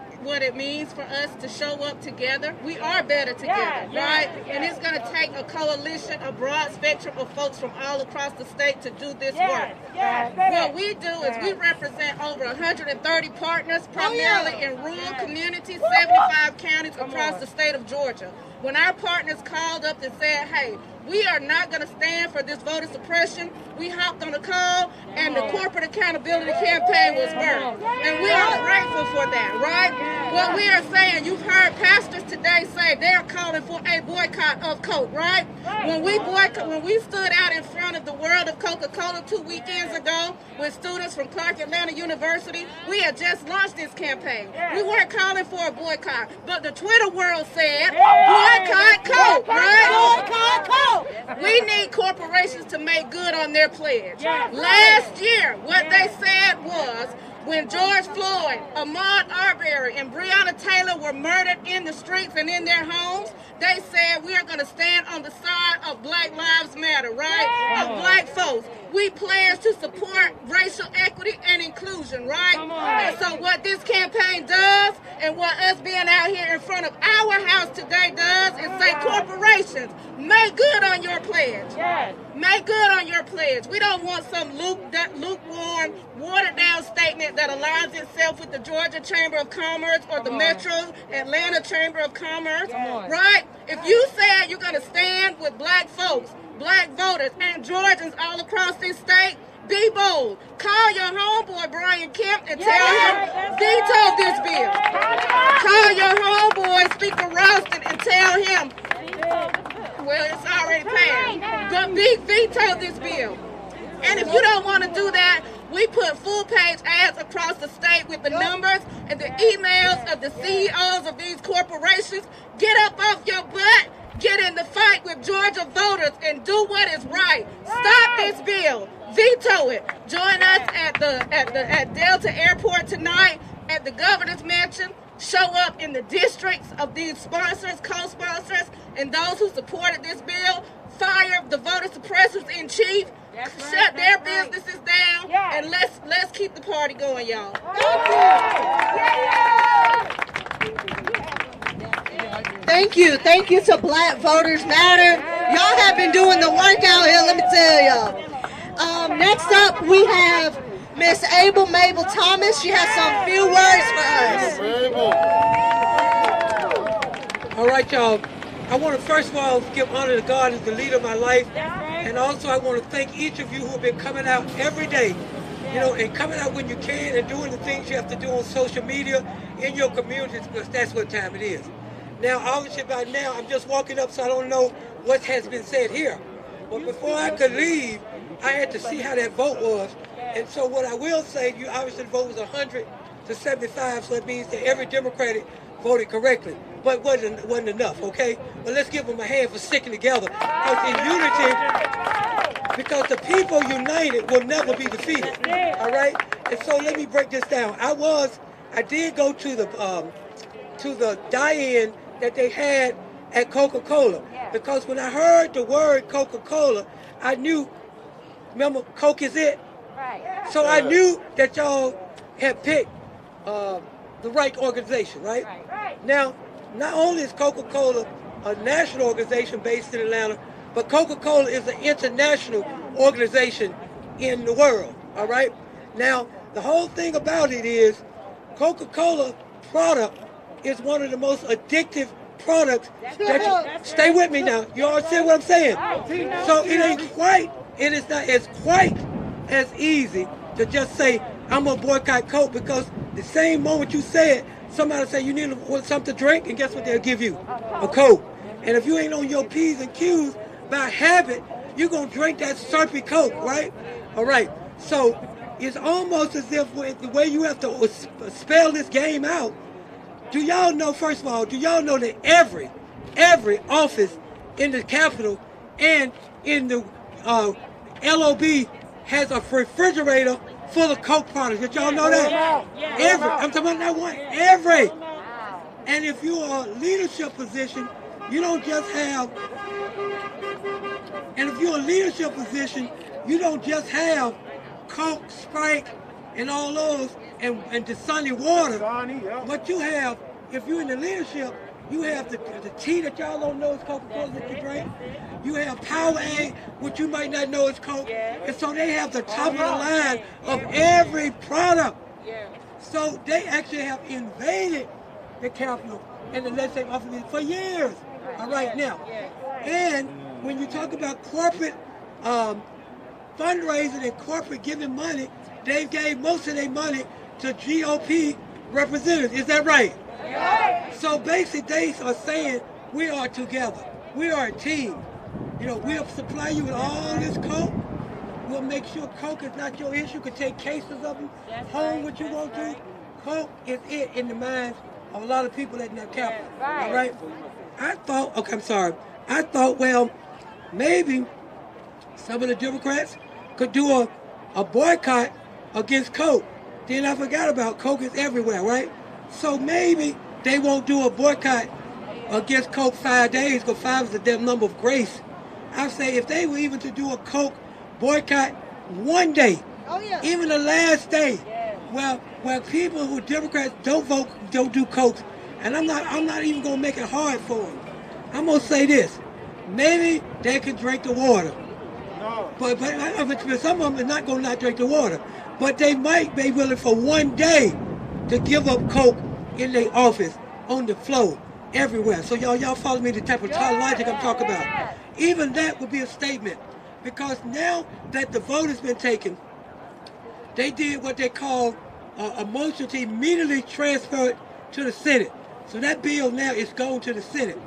means for us to show up together. We are better together, right? And it's going to take a coalition, a broad spectrum of folks from all across the state to do this work. What we do is we represent over 130 partners, primarily in rural communities, 75 counties across the state of Georgia. When our partners called up and said, hey, we are not going to stand for this voter suppression, we hopped on a call and the Corporate Accountability Campaign was birthed. And we are grateful for that, right? What we are saying, you've heard pastors today say they're calling for a boycott of Coke, right? When we stood out in front of the world of Coca-Cola 2 weekends ago with students from Clark Atlanta University, we had just launched this campaign. We weren't calling for a boycott, but the Twitter world said, boycott Coke, right? Boycott Coke. We need corporations to make good on their pledge. Last year, what they said was, when George Floyd, Ahmaud Arbery, and Breonna Taylor were murdered in the streets and in their homes, they said we are going to stand on the side of Black Lives Matter, right? Of black folks. We pledge to support racial equity and inclusion, right? And so what this campaign does and what us being out here in front of our house today does is say corporations, make good on your pledge. Make good on your pledge. We don't want some lukewarm, watered-down statement that aligns itself with the Georgia Chamber of Commerce or the Metro Atlanta Chamber of Commerce, right? If you said you're going to stand with black folks, black voters, and Georgians all across this state, be bold. Call your homeboy Brian Kemp and tell him veto this bill. Call your homeboy Speaker Ralston and tell him, well, it's already passed, but veto this bill. And if you don't want to do that, we put full-page ads across the state with the numbers and the emails of the CEOs of these corporations. Get up off your butt, get in the fight with Georgia voters, and do what is right. Stop this bill. Veto it. Join us at Delta Airport tonight at the Governor's Mansion. Show up in the districts of these sponsors, co-sponsors, and those who supported this bill. Fire the voter suppressors in chief. Shut their businesses down, and let's keep the party going, y'all. Thank you. Thank you to Black Voters Matter. Y'all have been doing the work out here, let me tell y'all. Next up, we have Miss Mabel Thomas. She has some few words for us. All right, y'all. I want to first of all give honor to God as the leader of my life. And also I want to thank each of you who have been coming out every day, you know, and coming out when you can and doing the things you have to do on social media in your communities, because that's what time it is. Now, obviously by now, I'm just walking up, so I don't know what has been said here. But before I could leave, I had to see how that vote was. And so what I will say, you obviously the vote was 100 to 75, so it means that every Democrat voted correctly. But wasn't enough, okay? But let's give them a hand for sticking together. Because in unity, because the people united will never be defeated, all right? And so let me break this down. I did go to the die-in that they had at Coca-Cola, because when I heard the word Coca-Cola, I knew, remember, Coke is it? Right. So I knew that y'all had picked the right organization, right? Right. Now, not only is Coca-Cola a national organization based in Atlanta, but Coca-Cola is an international organization in the world, all right? Now, the whole thing about it is Coca-Cola product is one of the most addictive products that you, stay with me now, you all see what I'm saying? So it is not as quite as easy to just say, I'm gonna boycott Coke, because the same moment you say it, somebody say you need something to drink, and guess what they'll give you? A Coke. And if you ain't on your P's and Q's, by habit, you're gonna drink that syrupy Coke, right? All right, so it's almost as if the way you have to spell this game out, do y'all know, first of all, do y'all know that every office in the Capitol and in the LOB has a refrigerator full of Coke products? Did y'all know that? Every. I'm talking about not one. Every. And if you're a leadership position, you don't just have. And if you're a leadership position, you don't just have Coke, Sprite, and all those, and the Sunny water. But you have, if you're in the leadership, you have the tea that y'all don't know is Coca-Cola that you drink. You have Powerade, which you might not know is Coke. And so they have the top of the line of every product. So they actually have invaded the Capitol and the legislative office for years. All right, now. And when you talk about corporate fundraising and corporate giving money, they gave most of their money to GOP representatives. Is that right? So basically they are saying we are together. We are a team. You know, we'll supply you with all this Coke. We'll make sure Coke is not your issue. You can take cases of them home what you want to. Coke is it in the minds of a lot of people at that Capitol. All right? I thought, well, maybe some of the Democrats could do a boycott against Coke. Then I forgot about Coke is everywhere, right? So maybe they won't do a boycott against Coke 5 days, because 5 is the damn number of grace. I say if they were even to do a Coke boycott one day, even the last day, where people who Democrats don't vote, don't do Coke, and I'm not even gonna make it hard for them. I'm gonna say this: maybe they can drink the water, but some of them are not gonna not drink the water, but they might be willing for one day to give up Coke in their office, on the floor, everywhere. So y'all follow me the type of logic I'm talking about. Even that would be a statement, because now that the vote has been taken, they did what they call a motion to immediately transfer it to the Senate. So that bill now is going to the Senate.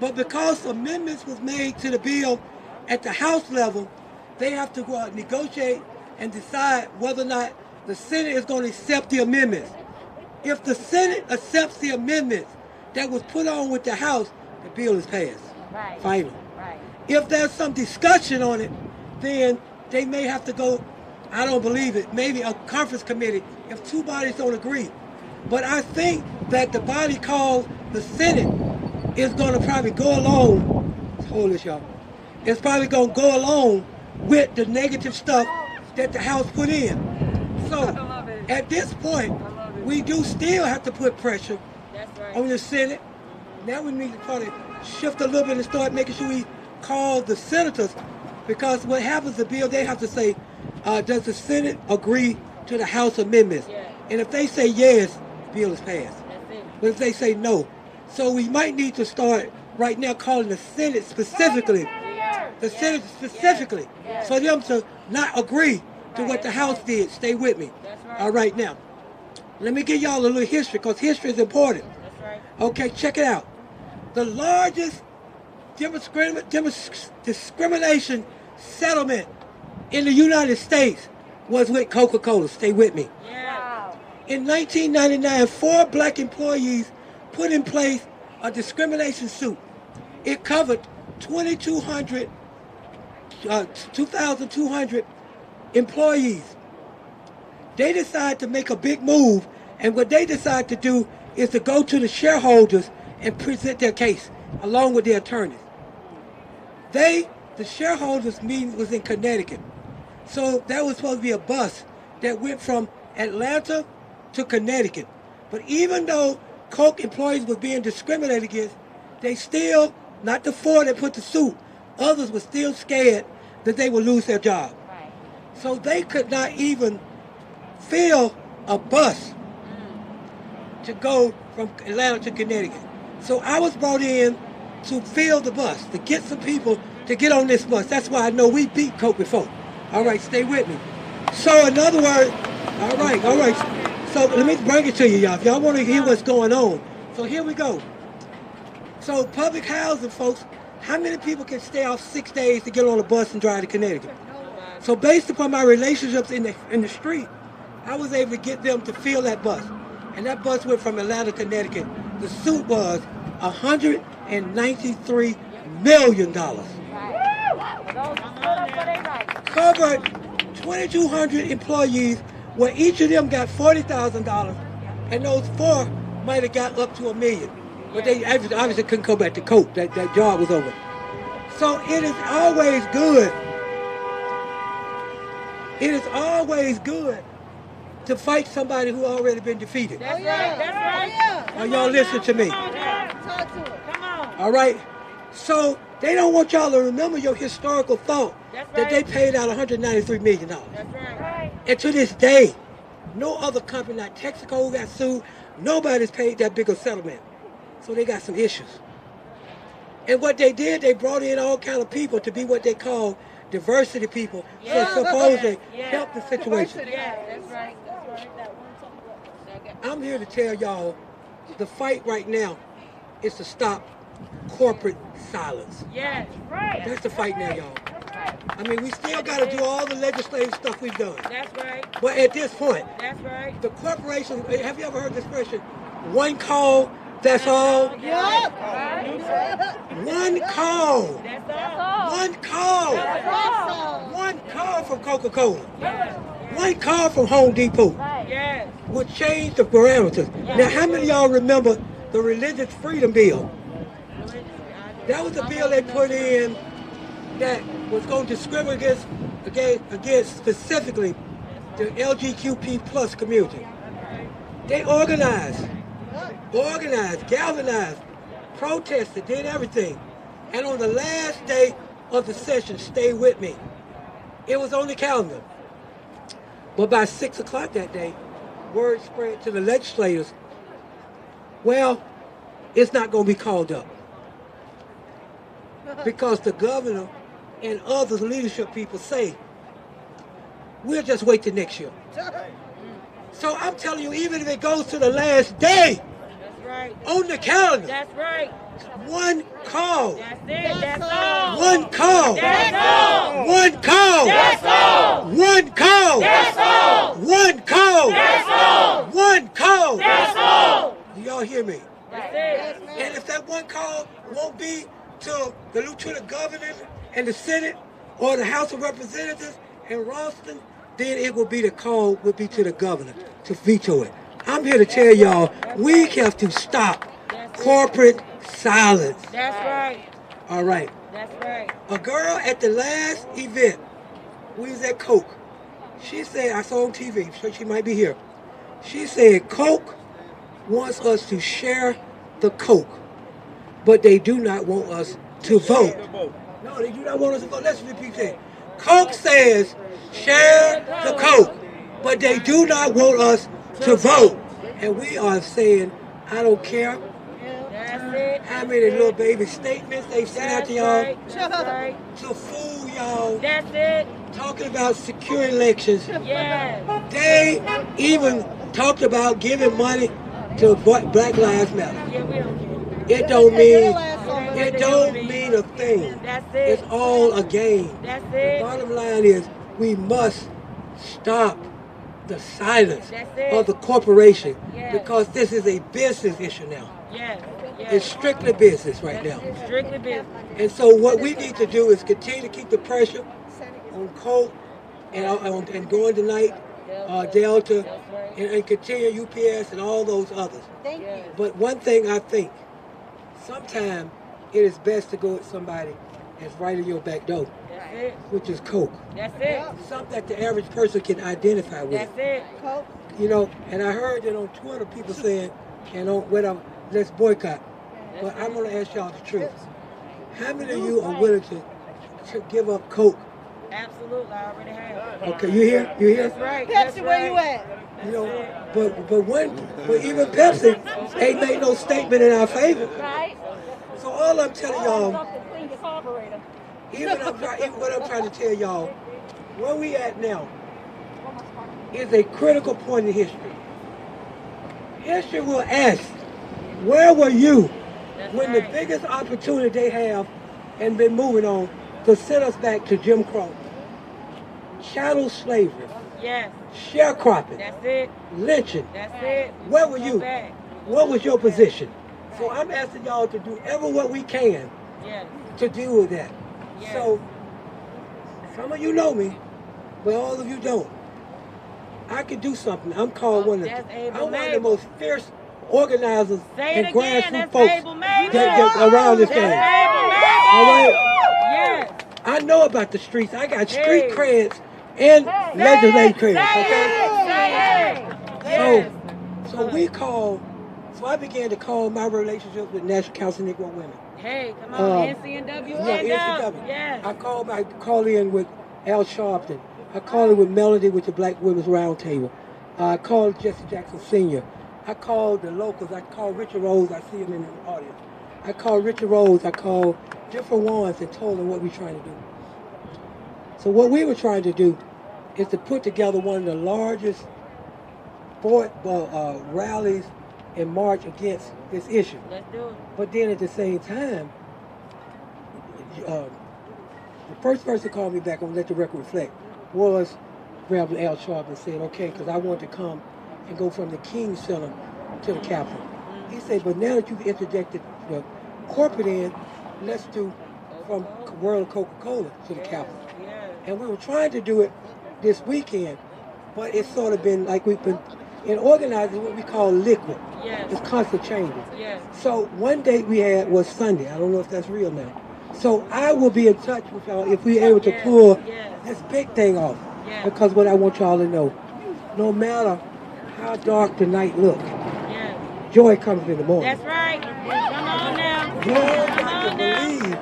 But because amendments was made to the bill at the House level, they have to go out and negotiate and decide whether or not the Senate is going to accept the amendments. If the Senate accepts the amendments that was put on with the House, the bill is passed. Right. Final. Right. If there's some discussion on it, then they may have to go, I don't believe it, maybe a conference committee if two bodies don't agree. But I think that the body called the Senate is going to probably go along, hold this y'all, it's probably going to go along with the negative stuff that the House put in. So at this point, we do still have to put pressure on the Senate. Now we need to probably shift a little bit and start making sure we call the senators, because what happens, the bill, they have to say, does the Senate agree to the House amendments? And if they say yes, the bill is passed. But if they say no, so we might need to start right now calling the Senate specifically, for them to not agree to what the House did. Stay with me. All right, now, let me give y'all a little history, because history is important. Okay, check it out. The largest discrimination settlement in the United States was with Coca-Cola. Stay with me. In 1999, 4 black employees put in place a discrimination suit. It covered 2,200 employees. They decided to make a big move, and what they decided to do is to go to the shareholders and present their case, along with their attorneys. The shareholders meeting was in Connecticut. So that was supposed to be a bus that went from Atlanta to Connecticut. But even though Coke employees were being discriminated against, they still, not the 4 that put the suit, others were still scared that they would lose their job. So they could not even fill a bus to go from Atlanta to Connecticut. So I was brought in to fill the bus, to get some people to get on this bus. That's why I know we beat Coke before. All right, stay with me. So in other words, all right. So let me bring it to you, y'all. If y'all want to hear what's going on. So here we go. So public housing, folks, how many people can stay off 6 days to get on a bus and drive to Connecticut? So based upon my relationships in the street, I was able to get them to fill that bus. And that bus went from Atlanta to Connecticut. The suit was $193 million. Covered 2,200 employees, where each of them got $40,000, and those 4 might have got up to $1 million. But they obviously couldn't go back to Coke. That job was over. So it is always good. It is always good to fight somebody who already been defeated. That's right. That's right. Are y'all listening to me? Talk to it. Come on. All right. So they don't want y'all to remember your historical thought that they paid out $193 million. That's right. And to this day, no other company, not Texaco, got sued. Nobody's paid that big a settlement. So they got some issues. And what they did, they brought in all kind of people to be what they call diversity people. So supposedly help the situation. That's right. I'm here to tell y'all, the fight right now is to stop corporate silence. Yes, right. That's the fight now, y'all. I mean, we still got to do all the legislative stuff we've done. That's right. But at this point, that's right. The corporation, have you ever heard the expression, one call, that's all? Yep. One call. That's all. One call. That's all. One call from Coca-Cola. One call from Home Depot. Yes. Would change the parameters. Now, how many of y'all remember the Religious Freedom Bill? That was a bill they put in that was going to discriminate against specifically the LGBTQ plus community. They organized, galvanized, protested, did everything. And on the last day of the session, stay with me, it was on the calendar. But by 6 o'clock that day, word spread to the legislators, well, it's not going to be called up. Because the governor and other leadership people say, we'll just wait till next year. So I'm telling you, even if it goes to the last day, that's right. On the calendar, that's right. One call. That's it. That's all. One call. That's all. One call. That's all. One call. That's all. One call. That's all. One call. That's all. Do y'all hear me? That's it. And if that one call won't be to the Lieutenant Governor and the Senate or the House of Representatives in Ralston, then it will be the call would be to the governor to veto it. I'm here to tell y'all, we have to stop corporate silence. That's right. All right. That's right. A girl at the last event, we was at Coke. She said, I saw on TV, so she might be here. She said, Coke wants us to share the Coke, but they do not want us to vote. No, they do not want us to vote. Let's repeat that. Coke says, share the Coke, but they do not want us to vote. And we are saying, I don't care how many little baby statements they sent out to y'all to fool y'all. That's it. Talking about secure elections. Yes. They even talked about giving money to Black Lives Matter. Yeah, we don't care. It don't mean a thing. That's it. It's all a game. That's it. The bottom line is we must stop the silence of the corporation, because this is a business issue now. It's strictly business right now. Strictly business. And so what we need to do is continue to keep the pressure on Coke and going tonight, Delta, and continue UPS and all those others. But one thing I think, sometimes it is best to go with somebody that's right in your back door, which is Coke. That's it. Something that the average person can identify with. That's it. Coke. You know, and I heard that on Twitter people saying, and on whatever, let's boycott. But I'm going to ask y'all the truth. How many of you are willing to give up Coke? Absolutely, I already have. Okay, you hear? You hear? That's right. Pepsi, where you at? You know, but even Pepsi ain't made no statement in our favor. Right. So all I'm telling y'all, even what I'm trying to tell y'all, where we at now is a critical point in history. History will ask, where were you when the biggest opportunity they have and been moving on to send us back to Jim Crow, chattel slavery, sharecropping, That's it. lynching? That's it. Where were you? What was your position? So I'm asking y'all to do ever what we can to deal with that. So some of you know me, but all of you don't. I can do something. I'm called one of the most fierce organizers and grassroots folks that around this thing. All right? Yes. I know about the streets. I got street creds and legislative creds. Okay? So I began to call my relationships with National Council of Negro Women. Hey, come on, NCNW. NCW. Yes. I call in with Al Sharpton. I call in with Melody with the Black Women's Roundtable. I called Jesse Jackson Sr. I called the locals. I called Richard Rose. I see him in the audience. I called Richard Rose. I called different ones and told them what we're trying to do. So what we were trying to do is to put together one of the largest rallies and march against this issue. Let's do it. But then at the same time, the first person to call me back on Let the Record Reflect was Reverend Al Sharp and said, okay, because I want to come and go from the King Center to the Capitol. He said, but now that you've interjected the corporate end, let's do from World of Coca-Cola to the Capitol. And we were trying to do it this weekend, but it's sort of been like we've been in organizing what we call liquid. It's constant changing. So one date we had was Sunday. I don't know if that's real now. So I will be in touch with y'all if we're able to pull this big thing off. Because what I want y'all to know, no matter how dark the night looks, joy comes in the morning. That's right. Come on now. You got to believe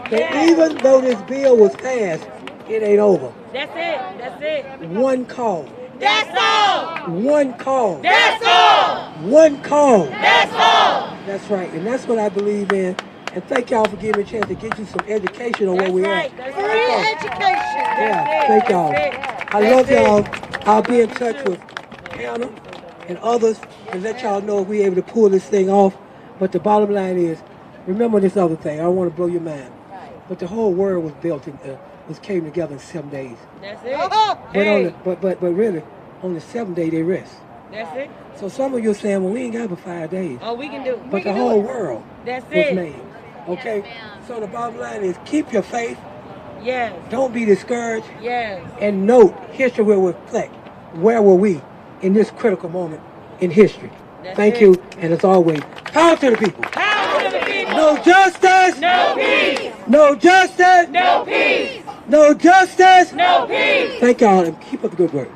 that even though this bill was passed, it ain't over. That's it. That's it. One call. That's all. One call. That's all. One call. That's all. That's right. And that's what I believe in. And thank y'all for giving me a chance to get you some education on where we're at. Free education. Yeah, thank y'all. I love y'all. I'll be in touch with Hannah and others and let y'all know if we're able to pull this thing off. But the bottom line is, remember this other thing. I don't want to blow your mind. But the whole world was built came together in 7 days. That's it. But really, on the 7th day they rest. That's it. So some of you are saying, well, we ain't got but 5 days. Oh, we can do. But the whole world was made. Okay? So the bottom line is keep your faith. Yes. Don't be discouraged. Yes. And note, history will reflect where were we in this critical moment in history. Thank you, and as always, power to the people. Power to the people. No justice. No peace. No justice. No peace. No justice. No peace. Thank y'all, and keep up the good work.